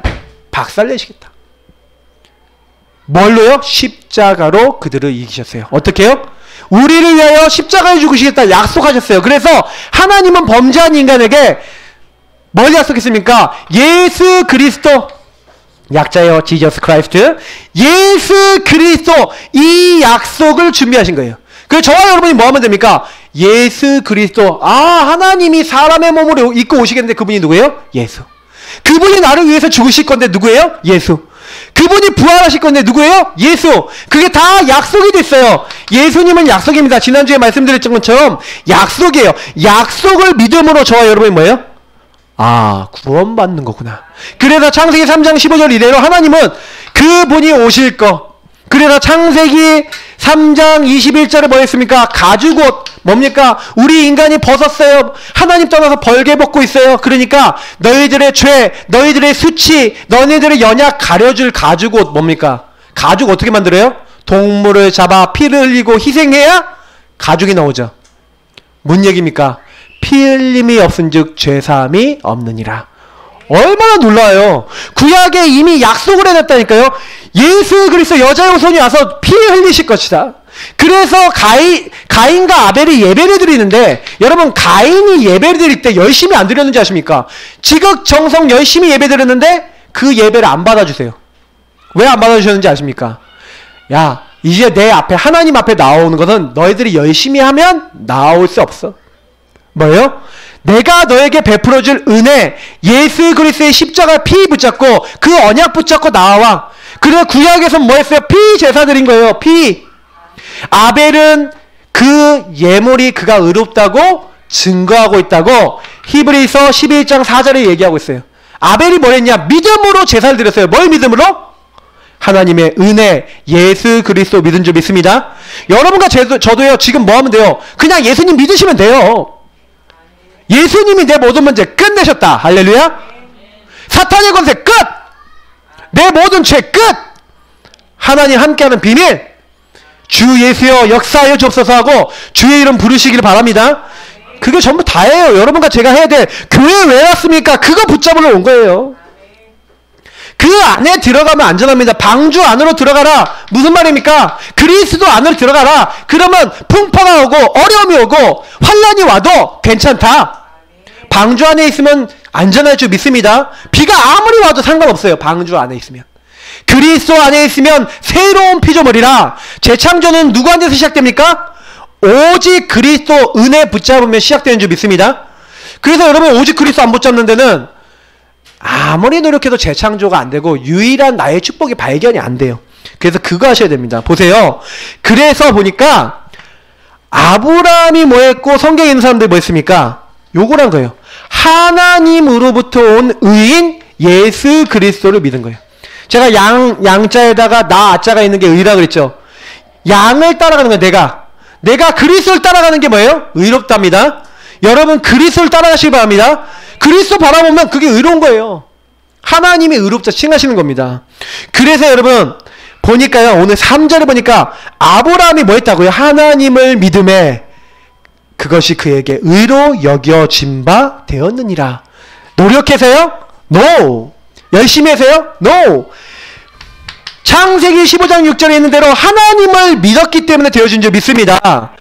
박살내시겠다. 뭘로요? 십자가로 그들을 이기셨어요. 어떻게 해요? 우리를 위하여 십자가에 죽으시겠다 약속하셨어요. 그래서 하나님은 범죄한 인간에게 뭘 약속했습니까? 예수 그리스도, 약자여 지저스 크라이스트, 예수 그리스도, 이 약속을 준비하신 거예요. 그래서 저와 여러분이 뭐 하면 됩니까? 예수 그리스도. 하나님이 사람의 몸을 입고 오시겠는데 그분이 누구예요? 예수. 그분이 나를 위해서 죽으실 건데 누구예요? 예수. 그분이 부활하실 건데 누구예요? 예수. 그게 다 약속이 됐어요. 예수님은 약속입니다. 지난주에 말씀드렸던 것처럼 약속이에요. 약속을 믿음으로 저와 여러분이 뭐예요? 구원받는 거구나. 그래서 창세기 3장 15절 이래로 하나님은 그분이 오실 거. 그래서 창세기 3장 21절에 뭐 했습니까? 가죽옷. 뭡니까? 우리 인간이 벗었어요. 하나님 떠나서 벌게 벗고 있어요. 그러니까 너희들의 죄, 너희들의 수치, 너희들의 연약 가려줄 가죽옷. 뭡니까? 가죽 어떻게 만들어요? 동물을 잡아 피를 흘리고 희생해야 가죽이 나오죠. 뭔 얘기입니까? 피 흘림이 없은즉 죄사함이 없느니라. 얼마나 놀라요. 구약에 이미 약속을 해놨다니까요. 예수 그리스도 여자 후손이 와서 피 흘리실 것이다. 그래서 가인과 아벨이 예배를 드리는데, 여러분 가인이 예배를 드릴 때 열심히 안 드렸는지 아십니까? 지극정성 열심히 예배 드렸는데 그 예배를 안 받아주세요. 왜 안 받아주셨는지 아십니까? 야, 이제 내 앞에 하나님 앞에 나오는 것은 너희들이 열심히 하면 나올 수 없어. 뭐예요? 내가 너에게 베풀어줄 은혜, 예수 그리스도의 십자가 피 붙잡고 그 언약 붙잡고 나와. 그래서 구약에서 뭐 했어요? 피 제사 드린 거예요. 피. 아벨은 그 예물이 그가 의롭다고 증거하고 있다고 히브리서 11장 4절에 얘기하고 있어요. 아벨이 뭘 했냐? 믿음으로 제사를 드렸어요. 뭘 믿음으로? 하나님의 은혜, 예수 그리스도 믿은 줄 믿습니다. 여러분과 저도요, 지금 뭐 하면 돼요? 그냥 예수님 믿으시면 돼요. 예수님이 내 모든 문제 끝내셨다. 할렐루야. 사탄의 권세 끝. 내 모든 죄 끝. 하나님 함께하는 비밀. 주 예수여 역사하여 주옵소서 하고 주의 이름 부르시기를 바랍니다. 그게 전부 다예요. 여러분과 제가 해야 될. 교회 왜 왔습니까? 그거 붙잡으러 온 거예요. 그 안에 들어가면 안전합니다. 방주 안으로 들어가라. 무슨 말입니까? 그리스도 안으로 들어가라. 그러면 풍파가 오고 어려움이 오고 환난이 와도 괜찮다. 방주 안에 있으면 안전할 줄 믿습니다. 비가 아무리 와도 상관없어요. 방주 안에 있으면. 그리스도 안에 있으면 새로운 피조물이라. 재창조는 누구한테서 시작됩니까? 오직 그리스도 은혜 붙잡으면 시작되는 줄 믿습니다. 그래서 여러분 오직 그리스도 안 붙잡는 데는 아무리 노력해도 재창조가 안 되고 유일한 나의 축복이 발견이 안 돼요. 그래서 그거 하셔야 됩니다. 보세요. 그래서 보니까 아브라함이 뭐 했고 성경에 있는 사람들이 뭐 했습니까? 요거란 거예요. 하나님으로부터 온 의인 예수 그리스도를 믿은 거예요. 제가 양자에다가 나 아자가 있는 게 의라 그랬죠. 양을 따라가는 거예요. 내가 그리스도를 따라가는 게 뭐예요? 의롭답니다. 여러분 그리스도를 따라가시기 바랍니다. 그리스도 바라보면 그게 의로운 거예요. 하나님이 의롭다 칭하시는 겁니다. 그래서 여러분 보니까요, 오늘 3절에 보니까 아브라함이 뭐 했다고요? 하나님을 믿음에 그것이 그에게 의로 여겨진 바 되었느니라. 노력해서요? No. 열심히 해서요? No. 창세기 15장 6절에 있는 대로 하나님을 믿었기 때문에 되어진 줄 믿습니다.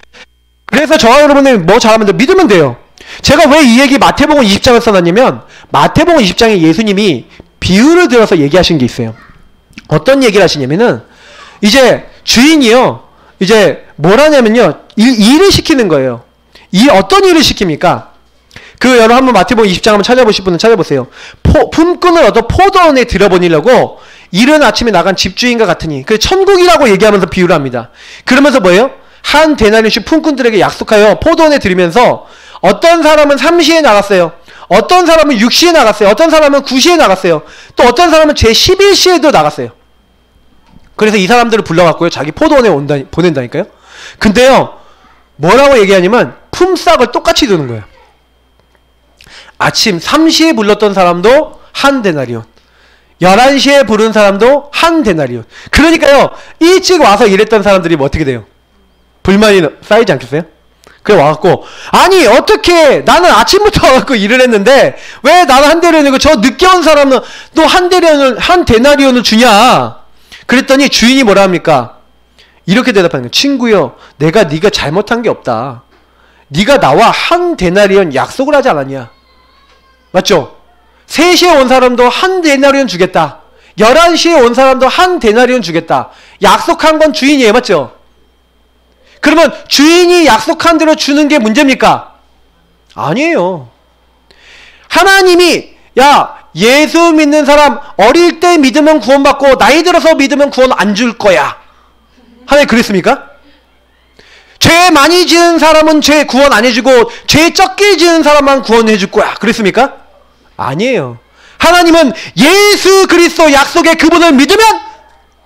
그래서 저와 여러분들 뭐 잘하면 돼요? 믿으면 돼요. 제가 왜 이 얘기 마태복음 20장을 써놨냐면 마태복음 20장에 예수님이 비유를 들어서 얘기하신 게 있어요. 어떤 얘기를 하시냐면은 이제 주인이요, 이제 뭘 하냐면요, 일을 시키는 거예요. 어떤 일을 시킵니까? 여러분 한번 마태복음 20장 한번 찾아보실 분은 찾아보세요. 품꾼을 얻어 포도원에 들여보내려고 이른 아침에 나간 집주인과 같으니, 그 천국이라고 얘기하면서 비유를 합니다. 그러면서 뭐예요? 한 데나리온씩 품꾼들에게 약속하여 포도원에 들이면서 어떤 사람은 3시에 나갔어요. 어떤 사람은 6시에 나갔어요. 어떤 사람은 9시에 나갔어요. 또 어떤 사람은 제 11시에도 나갔어요. 그래서 이 사람들을 불러갖고요, 자기 포도원에 보낸다니까요. 근데요, 뭐라고 얘기하냐면 품삯을 똑같이 두는 거예요. 아침 3시에 불렀던 사람도 한 데나리온, 11시에 부른 사람도 한 데나리온. 그러니까요, 일찍 와서 일했던 사람들이 뭐 어떻게 돼요? 불만이 쌓이지 않겠어요? 그래 와갖고, 아니 어떻게 나는 아침부터 와갖고 일을 했는데 왜 나는 한 데나리온이고 저 늦게 온 사람은 또 한 데나리온을 주냐? 그랬더니 주인이 뭐라 합니까? 이렇게 대답하는 거예요. 친구요, 네가 잘못한 게 없다. 네가 나와 한 데나리온 약속을 하지 않았냐? 맞죠? 3시에 온 사람도 한 데나리온 주겠다. 11시에 온 사람도 한 데나리온 주겠다. 약속한 건 주인이에요. 맞죠? 그러면 주인이 약속한 대로 주는 게 문제입니까? 아니에요. 하나님이 예수 믿는 사람 어릴 때 믿으면 구원받고 나이 들어서 믿으면 구원 안 줄 거야. 하나님 그랬습니까? 죄 많이 지은 사람은 죄 구원 안 해주고 죄 적게 지은 사람만 구원해 줄 거야. 그랬습니까? 아니에요. 하나님은 예수 그리스도 약속의 그분을 믿으면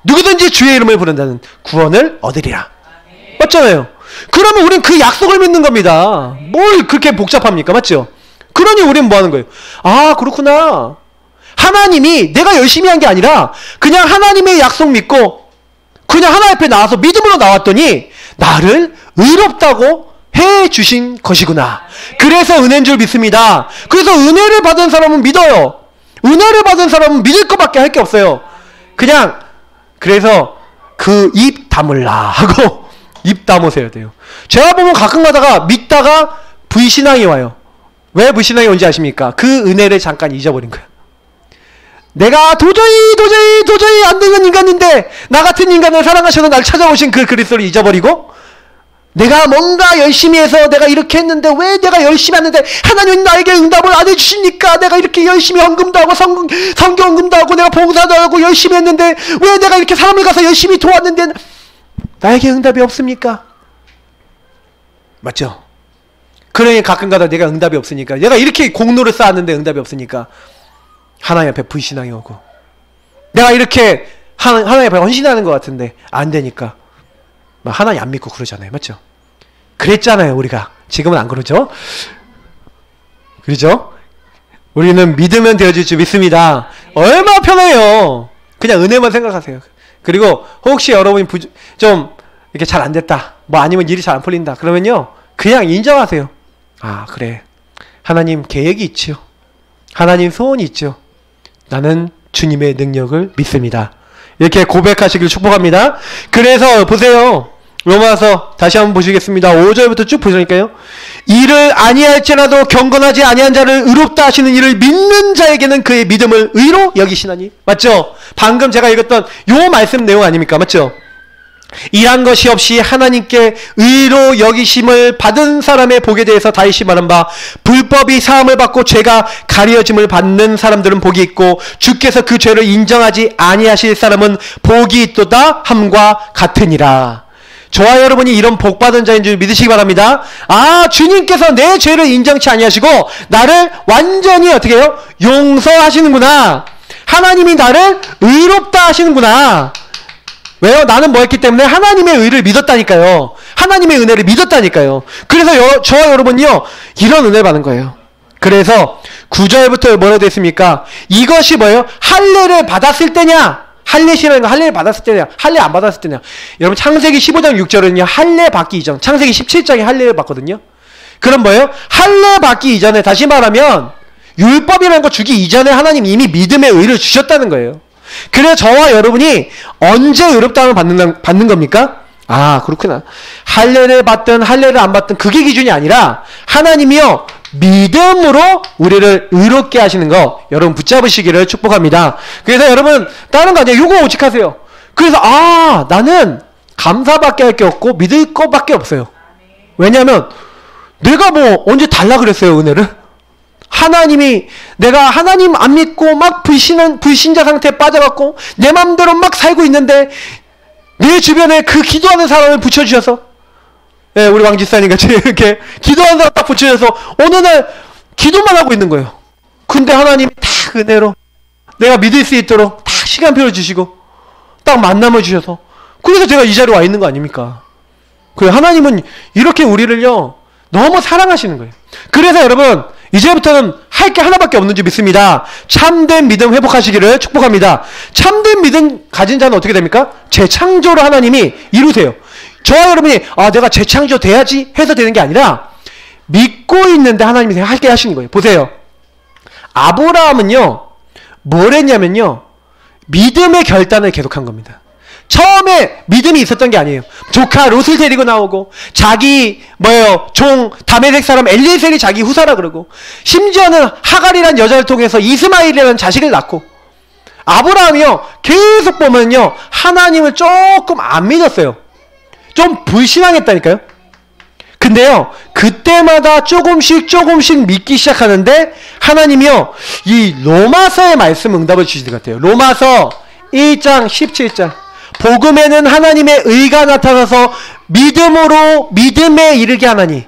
누구든지 주의 이름을 부른다는 구원을 얻으리라. 맞잖아요. 그러면 우린 그 약속을 믿는 겁니다. 뭘 그렇게 복잡합니까? 맞죠? 그러니 우린 뭐 하는 거예요? 아, 그렇구나. 하나님이 내가 열심히 한 게 아니라 그냥 하나님의 약속 믿고 그냥 하나님 앞에 나와서 믿음으로 나왔더니 나를 의롭다고 해 주신 것이구나. 그래서 은혜인 줄 믿습니다. 그래서 은혜를 받은 사람은 믿어요. 은혜를 받은 사람은 믿을 것밖에 할 게 없어요. 그냥 그래서 그 입 다물라 하고 입 다무셔야 돼요. 제가 보면 가끔 가다가 믿다가 불신앙이 와요. 왜 불신앙이 온지 아십니까? 그 은혜를 잠깐 잊어버린 거예요. 내가 도저히 안 되는 인간인데 나 같은 인간을 사랑하셔서 날 찾아오신 그 그리스도를 잊어버리고 내가 뭔가 열심히 해서 내가 이렇게 했는데 왜 내가 열심히 했는데 하나님은 나에게 응답을 안 해주십니까? 내가 이렇게 열심히 헌금도 하고 성경 헌금도 하고 내가 봉사도 하고 열심히 했는데 왜 내가 이렇게 사람을 가서 열심히 도왔는데 나에게 응답이 없습니까? 맞죠? 그러니 가끔가다 내가 응답이 없으니까 내가 이렇게 공로를 쌓았는데 응답이 없으니까 하나님 앞에 불신앙이 오고 내가 이렇게 하나님 앞에 헌신하는 것 같은데 안 되니까 막 하나님 안 믿고 그러잖아요. 맞죠? 그랬잖아요. 우리가. 지금은 안 그러죠? 그렇죠? 우리는 믿으면 되어질 줄 믿습니다. 얼마나 편해요. 그냥 은혜만 생각하세요. 그리고 혹시 여러분이 좀 이렇게 잘 안 됐다 뭐 아니면 일이 잘 안 풀린다 그러면요 그냥 인정하세요. 아 그래 하나님 계획이 있죠. 하나님 소원이 있죠. 나는 주님의 능력을 믿습니다. 이렇게 고백하시길 축복합니다. 그래서 보세요. 로마서 다시 한번 보시겠습니다. 5절부터 쭉 보시니까요. 이를 아니할지라도 경건하지 아니한 자를 의롭다 하시는 이를 믿는 자에게는 그의 믿음을 의로 여기시나니. 맞죠? 방금 제가 읽었던 요 말씀 내용 아닙니까? 맞죠? 일한 것이 없이 하나님께 의로 여기심을 받은 사람의 복에 대해서 다윗이 말한 바 불법이 사함을 받고 죄가 가려짐을 받는 사람들은 복이 있고 주께서 그 죄를 인정하지 아니하실 사람은 복이 있도다 함과 같으니라. 저와 여러분이 이런 복받은 자인 줄 믿으시기 바랍니다. 아 주님께서 내 죄를 인정치 아니하시고 나를 완전히 어떻게 해요? 용서하시는구나. 하나님이 나를 의롭다 하시는구나. 왜요? 나는 뭐 했기 때문에 하나님의 의를 믿었다니까요. 하나님의 은혜를 믿었다니까요. 그래서 저와 여러분이요 이런 은혜를 받는 거예요. 그래서 9절부터 뭐라고 되어 있습니까? 이것이 뭐예요? 할례를 받았을 때냐? 할례시라는 거 할례를 받았을 때냐? 할례 안 받았을 때냐? 여러분 창세기 15장 6절은요 할례 받기 이전, 창세기 17장에 할례를 받거든요. 그럼 뭐예요? 할례 받기 이전에, 다시 말하면 율법이라는 거 주기 이전에 하나님 이미 믿음의 의를 주셨다는 거예요. 그래서 저와 여러분이 언제 의롭다함을 받는 겁니까? 아 그렇구나. 할례를 받든 할례를 안 받든 그게 기준이 아니라 하나님이요 믿음으로 우리를 의롭게 하시는 거 여러분 붙잡으시기를 축복합니다. 그래서 여러분 다른 거 아니에요. 요거 오직 하세요. 그래서 아 나는 감사밖에 할 게 없고 믿을 것밖에 없어요. 왜냐하면 내가 뭐 언제 달라 그랬어요 은혜를? 하나님이 내가 하나님 안 믿고 막 불신자 상태에 빠져갖고 내 맘대로 막 살고 있는데 내 주변에 그 기도하는 사람을 붙여주셔서 예, 우리 왕지사님 같이 이렇게 기도하는 사람 딱 붙여주셔서 어느 날 기도만 하고 있는 거예요. 근데 하나님이 다 은혜로 내가 믿을 수 있도록 다 시간표를 주시고 딱 만남을 주셔서 그래서 제가 이 자리에 와 있는 거 아닙니까? 그래서 하나님은 이렇게 우리를요 너무 사랑하시는 거예요. 그래서 여러분 이제부터는 할 게 하나밖에 없는 줄 믿습니다. 참된 믿음 회복하시기를 축복합니다. 참된 믿음 가진 자는 어떻게 됩니까? 재창조를 하나님이 이루세요. 저와 여러분이 아 내가 재창조 돼야지 해서 되는 게 아니라 믿고 있는데 하나님이 하게 하시는 거예요. 보세요. 아브라함은요 뭘 했냐면요 믿음의 결단을 계속한 겁니다. 처음에 믿음이 있었던 게 아니에요. 조카 롯을 데리고 나오고 자기 종 다메섹 사람 엘리에셀이 자기 후사라 그러고 심지어는 하갈이란 여자를 통해서 이스마일이라는 자식을 낳고 아브라함이요 계속 보면요 하나님을 조금 안 믿었어요. 좀 불신앙했다니까요. 근데요, 그때마다 조금씩 믿기 시작하는데 하나님이요, 이 로마서의 말씀 응답을 주시는 것 같아요. 로마서 1장 17절. 복음에는 하나님의 의가 나타나서 믿음에 이르게 하나니.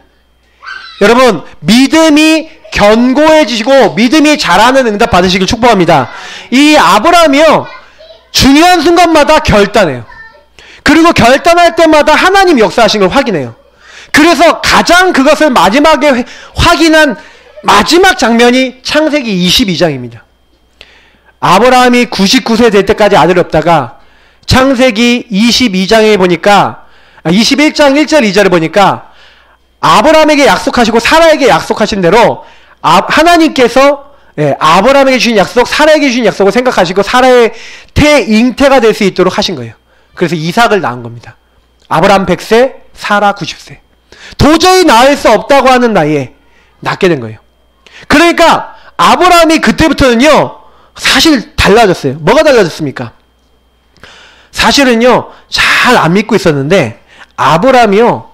여러분, 믿음이 견고해지시고 믿음이 자라는 응답 받으시길 축복합니다. 이 아브라함이요, 중요한 순간마다 결단해요. 그리고 결단할 때마다 하나님 역사하신 걸 확인해요. 그래서 가장 그것을 마지막에 확인한 마지막 장면이 창세기 22장입니다. 아브라함이 99세 될 때까지 아들이 없다가 창세기 22장에 보니까 21장 1절 2절에 보니까 아브라함에게 약속하시고 사라에게 약속하신 대로 하나님께서 아브라함에게 주신 약속, 사라에게 주신 약속을 생각하시고 사라의 잉태가 될 수 있도록 하신 거예요. 그래서 이삭을 낳은 겁니다. 아브라함 100세, 사라 90세. 도저히 낳을 수 없다고 하는 나이에 낳게 된 거예요. 그러니까 아브라함이 그때부터는요, 사실 달라졌어요. 뭐가 달라졌습니까? 사실은요, 잘 안 믿고 있었는데 아브라함이요,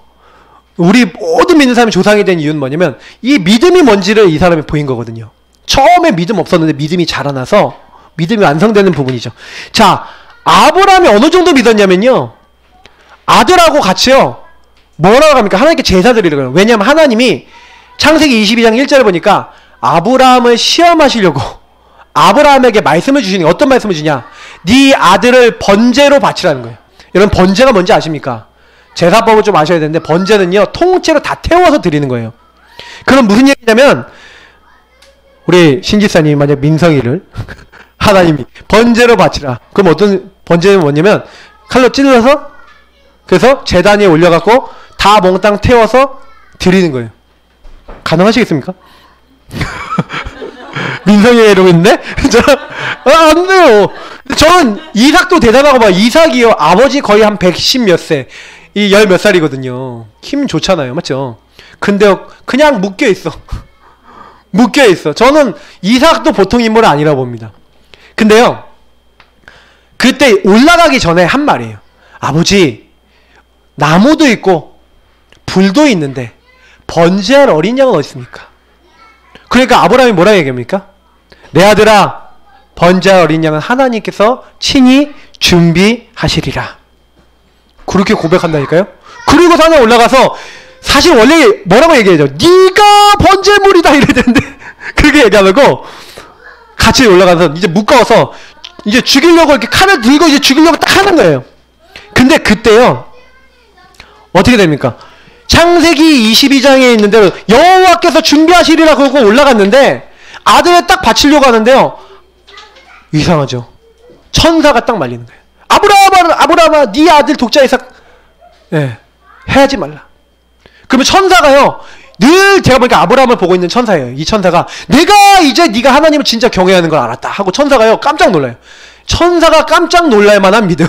우리 모든 믿는 사람이 조상이 된 이유는 뭐냐면 이 믿음이 뭔지를 이 사람이 보인 거거든요. 처음에 믿음 없었는데 믿음이 자라나서 믿음이 완성되는 부분이죠. 자, 아브라함이 어느 정도 믿었냐면요, 아들하고 같이요, 뭐라고 합니까? 하나님께 제사 드리려고 해요. 왜냐하면 하나님이 창세기 22장 1절에 보니까 아브라함을 시험하시려고 아브라함에게 말씀을 주시는 게, 어떤 말씀을 주냐? 네 아들을 번제로 바치라는 거예요. 여러분, 번제가 뭔지 아십니까? 제사법을 좀 아셔야 되는데, 번제는요, 통째로 다 태워서 드리는 거예요. 그럼 무슨 얘기냐면, 우리 신지사님이 만약 민성이를 하나님이 번제로 바치라. 그럼 어떤 번제는 뭐냐면 칼로 찔러서, 그래서 제단 위에 올려갖고 다 몽땅 태워서 드리는 거예요. 가능하시겠습니까? 민성이가 이러고 있는데? 안 돼요. 저는 이삭도 대단하고 봐. 이삭이요, 아버지 거의 한 110 몇 세, 이 10 몇 살이거든요. 힘 좋잖아요. 맞죠? 근데 그냥 묶여있어. 묶여있어. 저는 이삭도 보통 인물은 아니라고 봅니다. 근데요, 그때 올라가기 전에 한 말이에요. 아버지, 나무도 있고 불도 있는데 번제할 어린 양은 어디 있습니까? 그러니까 아브라함이 뭐라 얘기합니까? 내 아들아, 번제할 어린 양은 하나님께서 친히 준비하시리라. 그렇게 고백한다니까요? 그리고 산에 올라가서, 사실 원래 뭐라고 얘기해야죠? 네가 번제물이다 이래야 되는데 그렇게 얘기하고 같이 올라가서 이제 묶어서 이제 죽이려고 이렇게 칼을 들고 이제 죽이려고 딱 하는 거예요. 근데 그때요, 어떻게 됩니까? 창세기 22장에 있는 대로 여호와께서 준비하시리라 그러고 올라갔는데 아들을 딱 바치려고 하는데요, 이상하죠. 천사가 딱 말리는 거예요. 아브라함아, 네 아들 독자 이삭 해하지 말라. 그러면 천사가요, 늘 제가 보니까 아브라함을 보고 있는 천사예요. 이 천사가 내가 이제 네가 하나님을 진짜 경외하는 걸 알았다 하고 천사가요 깜짝 놀라요. 천사가 깜짝 놀랄 만한 믿음.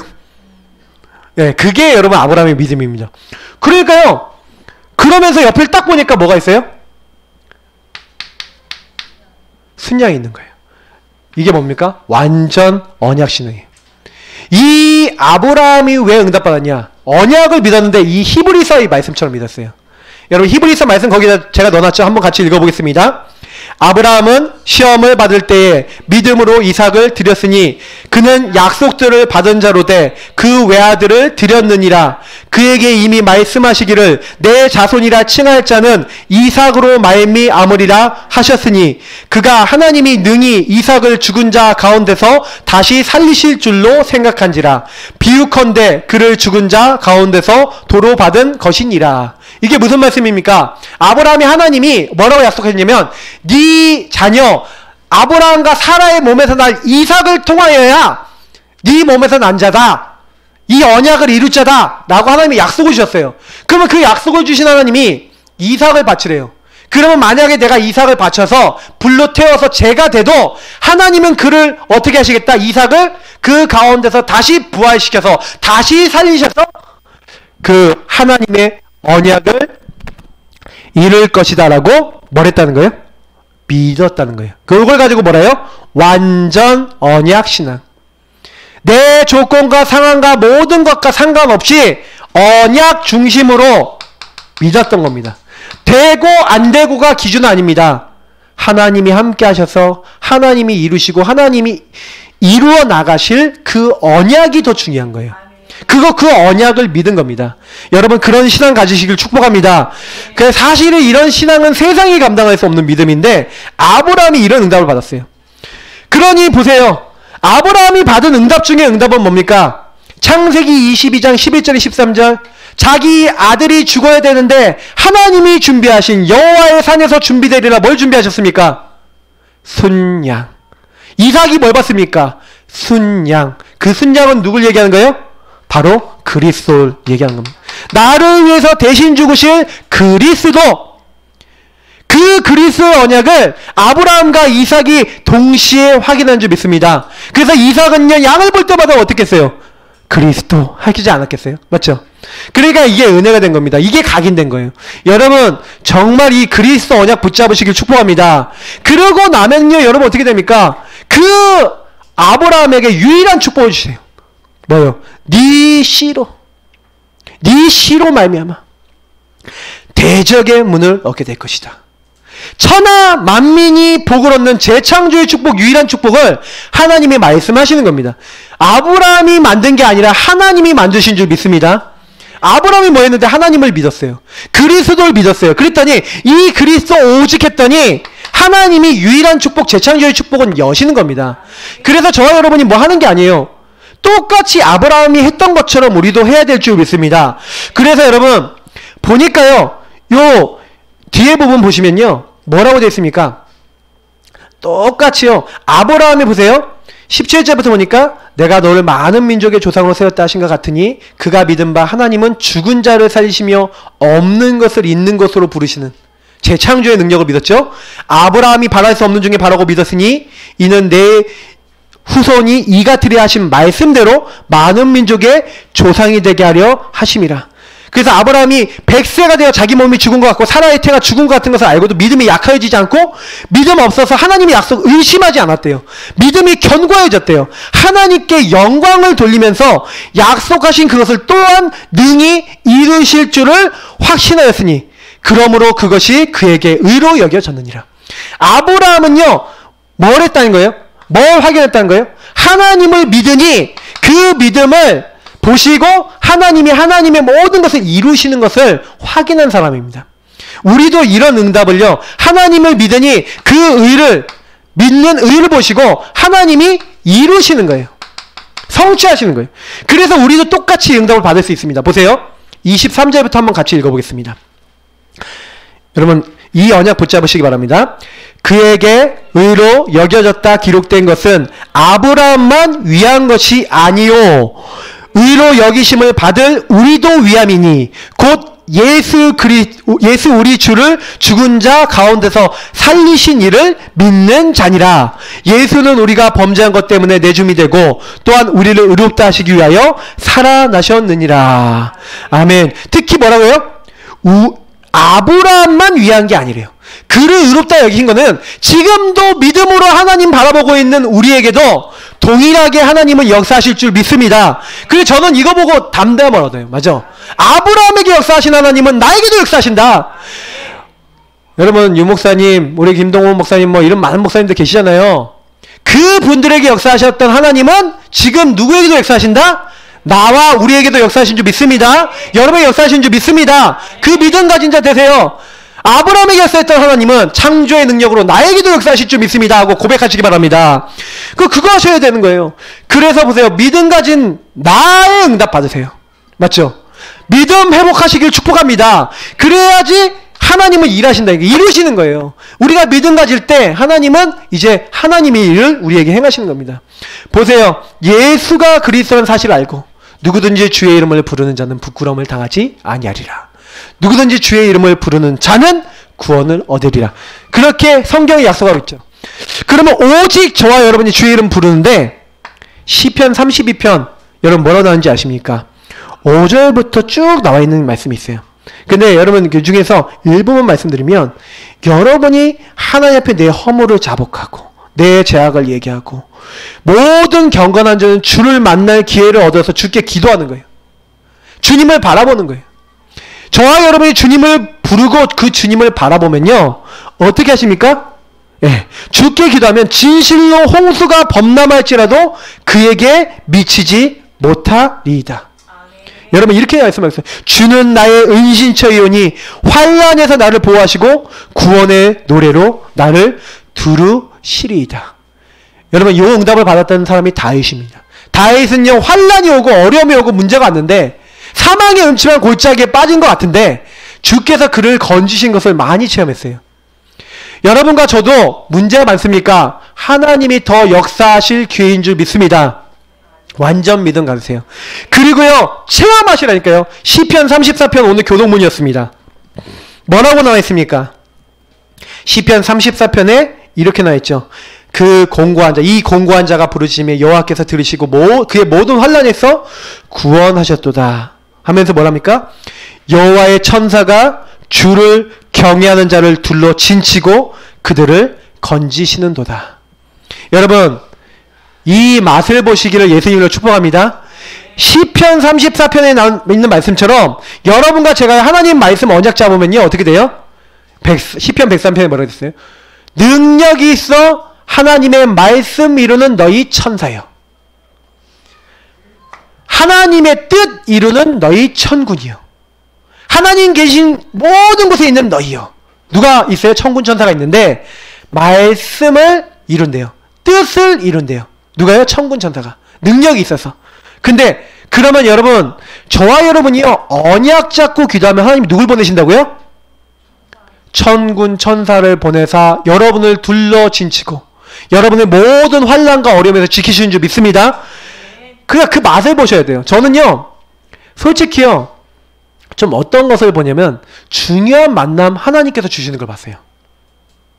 그게 여러분 아브라함의 믿음입니다. 그러니까요, 그러면서 옆을 딱 보니까 뭐가 있어요? 순양이 있는 거예요. 이게 뭡니까? 완전 언약신앙이에요. 이 아브라함이 왜 응답받았냐? 언약을 믿었는데 이 히브리서의 말씀처럼 믿었어요. 여러분, 히브리서 말씀 거기다 제가 넣어놨죠? 한번 같이 읽어보겠습니다. 아브라함은 시험을 받을 때에 믿음으로 이삭을 드렸으니 그는 약속들을 받은 자로 돼 그 외아들을 드렸느니라. 그에게 이미 말씀하시기를 내 자손이라 칭할 자는 이삭으로 말미암으리라 하셨으니 그가 하나님이 능히 이삭을 죽은 자 가운데서 다시 살리실 줄로 생각한지라. 비유컨대 그를 죽은 자 가운데서 도로 받은 것이니라. 이게 무슨 말씀입니까? 아브라함이 하나님이 뭐라고 약속했냐면 네 자녀 아브라함과 사라의 몸에서 날 이삭을 통하여야 네 몸에서 난 자다, 이 언약을 이룰 자다 라고 하나님이 약속을 주셨어요. 그러면 그 약속을 주신 하나님이 이삭을 바치래요. 그러면 만약에 내가 이삭을 바쳐서 불로 태워서 제가 돼도 하나님은 그를 어떻게 하시겠다? 이삭을 그 가운데서 다시 부활시켜서 다시 살리셔서 그 하나님의 언약을 이룰 것이다 라고 뭘 했다는 거예요? 믿었다는 거예요. 그걸 가지고 뭐래요? 완전 언약신앙. 내 조건과 상황과 모든 것과 상관없이 언약 중심으로 믿었던 겁니다. 되고 안 되고가 기준은 아닙니다. 하나님이 함께 하셔서 하나님이 이루시고 하나님이 이루어 나가실 그 언약이 더 중요한 거예요. 그 언약을 믿은 겁니다. 여러분 그런 신앙 가지시길 축복합니다. 사실은 이런 신앙은 세상이 감당할 수 없는 믿음인데 아브라함이 이런 응답을 받았어요. 그러니 보세요. 아브라함이 받은 응답 중에 응답은 뭡니까? 창세기 22장 11절 13절 자기 아들이 죽어야 되는데 하나님이 준비하신 여호와의 산에서 준비되리라. 뭘 준비하셨습니까? 순양. 이삭이 뭘 받습니까? 순양. 그 순양은 누굴 얘기하는 거예요? 바로 그리스도를 얘기하는 겁니다. 나를 위해서 대신 죽으실 그리스도. 그 그리스도의 언약을 아브라함과 이삭이 동시에 확인한 줄 믿습니다. 그래서 이삭은요 양을 볼 때마다 어떻게 했어요? 그리스도 하시지 않았겠어요? 맞죠? 그러니까 이게 은혜가 된 겁니다. 이게 각인된 거예요. 여러분 정말 이 그리스도 언약 붙잡으시길 축복합니다. 그러고 나면요 여러분 어떻게 됩니까? 그 아브라함에게 유일한 축복을 주세요. 뭐요? 네 씨로 말미암아 대적의 문을 얻게 될 것이다. 천하 만민이 복을 얻는 재창조의 축복, 유일한 축복을 하나님이 말씀하시는 겁니다. 아브라함이 만든 게 아니라 하나님이 만드신 줄 믿습니다. 아브라함이 뭐 했는데 하나님을 믿었어요. 그리스도를 믿었어요. 그랬더니 이 그리스도 오직 했더니 하나님이 유일한 축복, 재창조의 축복은 여시는 겁니다. 그래서 저와 여러분이 뭐 하는 게 아니에요. 똑같이 아브라함이 했던 것처럼 우리도 해야 될 줄 믿습니다. 그래서 여러분 보니까요 요 뒤에 부분 보시면요 뭐라고 되어 있습니까? 똑같이요 아브라함이 보세요 17절부터 보니까 내가 너를 많은 민족의 조상으로 세웠다 하신 것 같으니 그가 믿은 바 하나님은 죽은 자를 살리시며 없는 것을 있는 것으로 부르시는 재창조의 능력을 믿었죠. 아브라함이 바랄 수 없는 중에 바라고 믿었으니 이는 내 후손이 이같으리 하신 말씀대로 많은 민족의 조상이 되게 하려 하심이라. 그래서 아브라함이 100세가 되어 자기 몸이 죽은 것 같고 사라의 태가 죽은 것 같은 것을 알고도 믿음이 약해지지 않고 믿음 없어서 하나님의 약속 의심하지 않았대요. 믿음이 견고해졌대요. 하나님께 영광을 돌리면서 약속하신 그것을 또한 능히 이루실 줄을 확신하였으니 그러므로 그것이 그에게 의로 여겨졌느니라. 아브라함은요 뭘 했다는 거예요? 뭘 확인했다는 거예요? 하나님을 믿으니 그 믿음을 보시고 하나님이 하나님의 모든 것을 이루시는 것을 확인한 사람입니다. 우리도 이런 응답을요 하나님을 믿으니 그 의를 믿는 의를 보시고 하나님이 이루시는 거예요. 성취하시는 거예요. 그래서 우리도 똑같이 응답을 받을 수 있습니다. 보세요. 23절부터 한번 같이 읽어보겠습니다. 여러분 이 언약 붙잡으시기 바랍니다. 그에게 의로 여겨졌다 기록된 것은 아브라함만 위한 것이 아니요 의로 여기심을 받을 우리도 위함이니 곧 예수 우리 주를 죽은 자 가운데서 살리신 이를 믿는 자니라. 예수는 우리가 범죄한 것 때문에 내줌이 되고 또한 우리를 의롭다 하시기 위하여 살아나셨느니라. 아멘. 특히 뭐라고요? 아브라함만 위한 게 아니래요. 그를 의롭다 여기신 거는 지금도 믿음으로 하나님 바라보고 있는 우리에게도 동일하게 하나님은 역사하실 줄 믿습니다. 그래서 저는 이거 보고 담대함을 얻어요. 맞아. 아브라함에게 역사하신 하나님은 나에게도 역사하신다. 여러분 유 목사님, 우리 김동훈 목사님 뭐 이런 많은 목사님들 계시잖아요. 그분들에게 역사하셨던 하나님은 지금 누구에게도 역사하신다? 나와 우리에게도 역사하신 줄 믿습니다. 여러분에게 역사하신 줄 믿습니다. 그 믿음 가진 자 되세요. 아브라함에게 역사했던 하나님은 창조의 능력으로 나에게도 역사하실 줄 믿습니다 하고 고백하시기 바랍니다. 그거 하셔야 되는 거예요. 그래서 보세요. 믿음 가진 나의 응답 받으세요. 맞죠? 믿음 회복하시길 축복합니다. 그래야지 하나님은 일하신다. 이루시는 거예요. 우리가 믿음 가질 때 하나님은 이제 하나님의 일을 우리에게 행하시는 겁니다. 보세요. 예수가 그리스도라는 사실을 알고 누구든지 주의 이름을 부르는 자는 부끄러움을 당하지 아니하리라. 누구든지 주의 이름을 부르는 자는 구원을 얻으리라. 그렇게 성경이 약속하고 있죠. 그러면 오직 저와 여러분이 주의 이름 부르는데 시편 32편 여러분 뭐라고 나오는지 아십니까? 5절부터 쭉 나와 있는 말씀이 있어요. 근데 여러분 그 중에서 일부분 말씀드리면 여러분이 하나님 앞에 내 허물을 자복하고 내 죄악을 얘기하고 모든 경건한 자는 주를 만날 기회를 얻어서 주께 기도하는 거예요. 주님을 바라보는 거예요. 저와 여러분이 주님을 부르고 그 주님을 바라보면요. 어떻게 하십니까? 예, 주께 기도하면 진실로 홍수가 범람할지라도 그에게 미치지 못하리이다. 여러분 이렇게 말씀하셨어요. 주는 나의 은신처이오니 환난에서 나를 보호하시고 구원의 노래로 나를 두루시리이다. 여러분 이 응답을 받았던 사람이 다윗입니다. 다윗은요 환난이 오고 어려움이 오고 문제가 왔는데 사망의 음침한 골짜기에 빠진 것 같은데 주께서 그를 건지신 것을 많이 체험했어요. 여러분과 저도 문제가 많습니까? 하나님이 더 역사하실 기회인 줄 믿습니다. 완전 믿음 가지세요. 그리고요 체험하시라니까요. 시편 34편 오늘 교동문이었습니다. 뭐라고 나와 있습니까? 시편 34편에 이렇게 나와 있죠. 그 공고한 자, 이 공고한 자가 부르짖음에 여호와께서 들으시고 그의 모든 환난에서 구원하셨도다 하면서 뭐랍니까? 여호와의 천사가 주를 경외하는 자를 둘러 진치고 그들을 건지시는도다. 여러분 이 맛을 보시기를 예수님으로 축복합니다. 시편 34편에 있는 말씀처럼 여러분과 제가 하나님 말씀 언약 잡으면요 어떻게 돼요? 시편 103편에 뭐라고 했어요? 능력이 있어 하나님의 말씀 이루는 너희 천사여. 하나님의 뜻 이루는 너희 천군이여. 하나님 계신 모든 곳에 있는 너희여. 누가 있어요? 천군 천사가 있는데 말씀을 이룬대요. 뜻을 이룬대요. 누가요? 천군 천사가. 능력이 있어서. 근데 그러면 여러분 저와 여러분이요 언약 잡고 기도하면 하나님이 누굴 보내신다고요? 천군 천사를 보내사 여러분을 둘러 진치고 여러분의 모든 환난과 어려움에서 지키시는 줄 믿습니다. 그냥 그 맛을 보셔야 돼요. 저는요 솔직히요 좀 어떤 것을 보냐면 중요한 만남 하나님께서 주시는 걸 봤어요.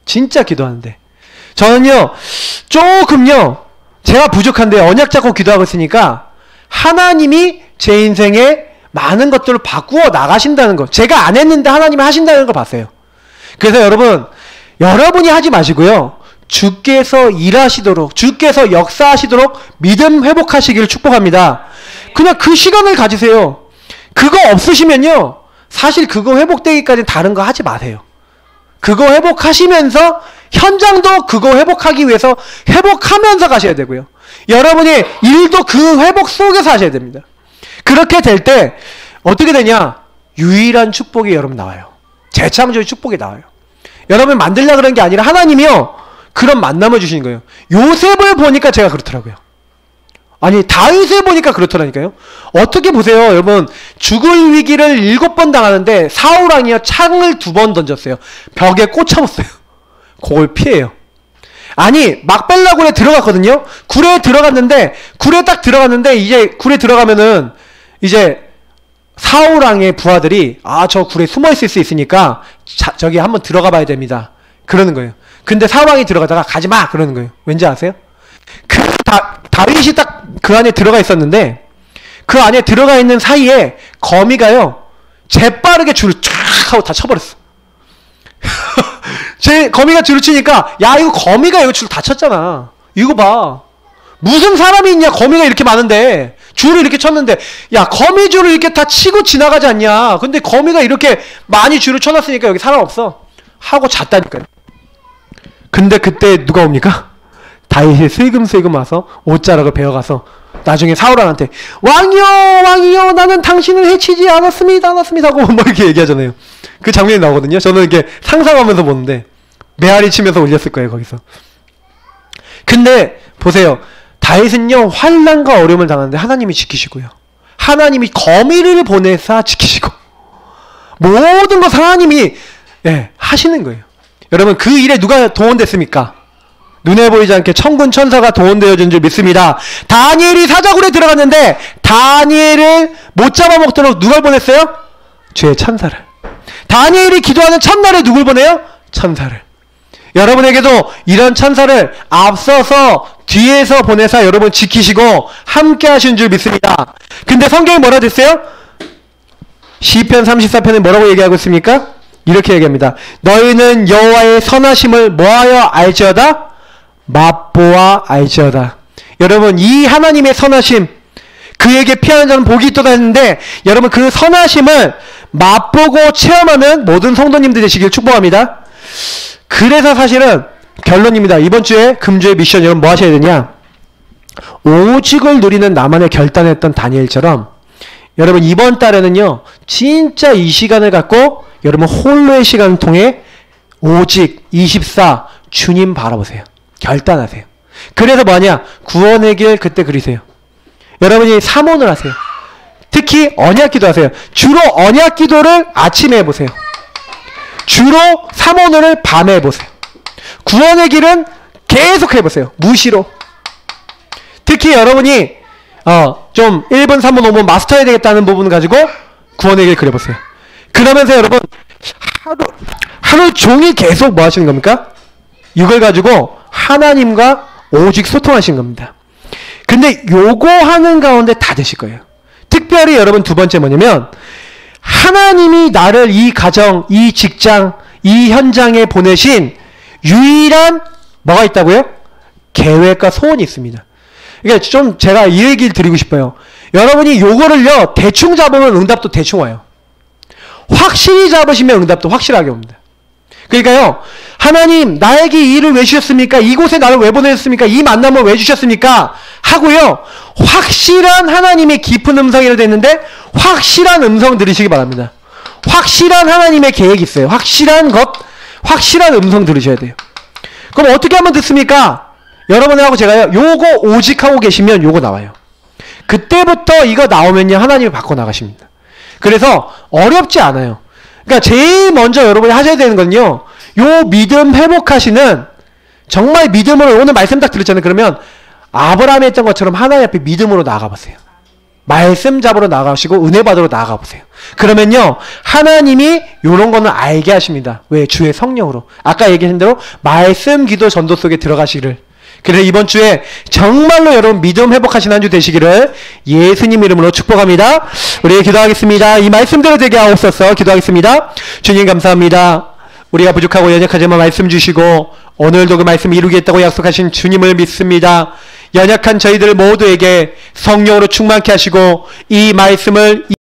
진짜 기도하는데 저는요 조금요 제가 부족한데 언약 잡고 기도하고 있으니까 하나님이 제 인생에 많은 것들을 바꾸어 나가신다는 거, 제가 안 했는데 하나님이 하신다는 걸 봤어요. 그래서 여러분이 하지 마시고요 주께서 일하시도록, 주께서 역사하시도록 믿음 회복하시기를 축복합니다. 그냥 그 시간을 가지세요. 그거 없으시면요 사실 그거 회복되기까지 다른 거 하지 마세요. 그거 회복하시면서 현장도 그거 회복하기 위해서 회복하면서 가셔야 되고요. 여러분이 일도 그 회복 속에서 하셔야 됩니다. 그렇게 될 때 어떻게 되냐? 유일한 축복이 여러분 나와요. 재창조의 축복이 나와요. 여러분 만들려고 그런 게 아니라 하나님이요 그런 만남을 주시는 거예요. 요셉을 보니까 제가 그렇더라고요. 아니 다윗을 보니까 그렇더라니까요. 어떻게 보세요 여러분. 죽을 위기를 7번 당하는데 사울왕이요 창을 2번 던졌어요. 벽에 꽂혀봤어요. 그걸 피해요. 아니 막벨라 굴에 들어갔거든요. 굴에 들어갔는데 굴에 딱 들어갔는데 이제 굴에 들어가면은 이제 사울왕의 부하들이 저 굴에 숨어있을 수 있으니까 저기 한번 들어가 봐야 됩니다 그러는 거예요. 근데 사울왕이 들어가다가 가지마 그러는 거예요. 왠지 아세요? 다윗이 딱 그 안에 들어가 있었는데 그 안에 들어가 있는 사이에 거미가요 재빠르게 줄을 쫙 하고 다 쳐버렸어. 거미가 줄을 치니까 야 이거 거미가 이거 줄 다 쳤잖아. 이거 봐. 무슨 사람이 있냐 거미가 이렇게 많은데 줄을 이렇게 쳤는데 야 거미 줄을 이렇게 다 치고 지나가지 않냐. 근데 거미가 이렇게 많이 줄을 쳐놨으니까 여기 사람 없어 하고 잤다니까요. 근데 그때 누가 옵니까? 다윗이 슬금슬금 와서 옷자락을 베어가서 나중에 사울왕한테 왕이요 나는 당신을 해치지 않았습니다 하고 뭐 이렇게 얘기하잖아요. 그 장면이 나오거든요. 저는 이렇게 상상하면서 보는데 메아리 치면서 올렸을 거예요 거기서. 근데 보세요. 다윗은요 환난과 어려움을 당하는데 하나님이 지키시고요. 하나님이 거미를 보내사 지키시고 모든 것 하나님이 하시는 거예요. 여러분 그 일에 누가 동원됐습니까? 눈에 보이지 않게 천군 천사가 동원되어진 줄 믿습니다. 다니엘이 사자굴에 들어갔는데 다니엘을 못 잡아먹도록 누굴 보냈어요? 주의 천사를. 다니엘이 기도하는 첫날에 누굴 보내요? 천사를. 여러분에게도 이런 천사를 앞서서 뒤에서 보내사 여러분 지키시고 함께 하신 줄 믿습니다. 근데 성경이 뭐라 됐어요? 시편 34편에 뭐라고 얘기하고 있습니까? 이렇게 얘기합니다. 너희는 여호와의 선하심을 뭐하여 알지어다? 맛보아 알지어다. 여러분 이 하나님의 선하심 그에게 피하는 자는 복이 있도다 했는데, 여러분 그 선하심을 맛보고 체험하는 모든 성도님들 되시길 축복합니다. 그래서 사실은 결론입니다. 이번 주에 금주의 미션 여러분 뭐 하셔야 되냐? 오직을 누리는 나만의 결단했던 다니엘처럼 여러분 이번 달에는요 진짜 이 시간을 갖고 여러분 홀로의 시간을 통해 오직 24 주님 바라보세요. 결단하세요. 그래서 뭐하냐? 구원의 길 그때 그리세요. 여러분이 사모를 하세요. 특히 언약기도 하세요. 주로 언약기도를 아침에 해보세요. 주로 사모를 밤에 해보세요. 구원의 길은 계속 해보세요. 무시로. 특히 여러분이 좀 1분, 3분, 5분 마스터해야 되겠다는 부분을 가지고 구원의 길 그려보세요. 그러면서 여러분 하루 종일 계속 뭐 하시는 겁니까? 이걸 가지고 하나님과 오직 소통하신 겁니다. 근데 요거 하는 가운데 다 되실 거예요. 특별히 여러분 두 번째 뭐냐면 하나님이 나를 이 가정, 이 직장, 이 현장에 보내신 유일한 뭐가 있다고요? 계획과 소원이 있습니다. 그러니까 좀 제가 이 얘기를 드리고 싶어요. 여러분이 요거를요 대충 잡으면 응답도 대충 와요. 확실히 잡으시면 응답도 확실하게 옵니다. 그러니까요 하나님 나에게 이 일을 왜 주셨습니까? 이곳에 나를 왜 보내셨습니까? 이 만남을 왜 주셨습니까? 하고요 확실한 하나님의 깊은 음성이라 됐는데 확실한 음성 들으시기 바랍니다. 확실한 하나님의 계획이 있어요. 확실한 음성 들으셔야 돼요. 그럼 어떻게 하면 듣습니까? 여러분하고 제가요 요거 오직 하고 계시면 요거 나와요. 그때부터 이거 나오면요 하나님이 바꿔나가십니다. 그래서 어렵지 않아요. 그러니까 제일 먼저 여러분이 하셔야 되는 건요 요 믿음 회복하시는 정말 믿음으로 오늘 말씀 딱 들었잖아요. 그러면 아브라함이 했던 것처럼 하나님 앞에 믿음으로 나가보세요. 말씀 잡으러 나가시고 은혜 받으러 나가보세요. 그러면요 하나님이 요런 거는 알게 하십니다. 왜? 주의 성령으로 아까 얘기한 대로 말씀 기도 전도 속에 들어가시기를. 그래서 이번 주에 정말로 여러분 믿음 회복하시는 한 주 되시기를 예수님 이름으로 축복합니다. 우리 기도하겠습니다. 이 말씀대로 되게 하옵소서. 기도하겠습니다. 주님 감사합니다. 우리가 부족하고 연약하지만 말씀 주시고 오늘도 그 말씀 이루겠다고 약속하신 주님을 믿습니다. 연약한 저희들 모두에게 성령으로 충만케 하시고 이 말씀을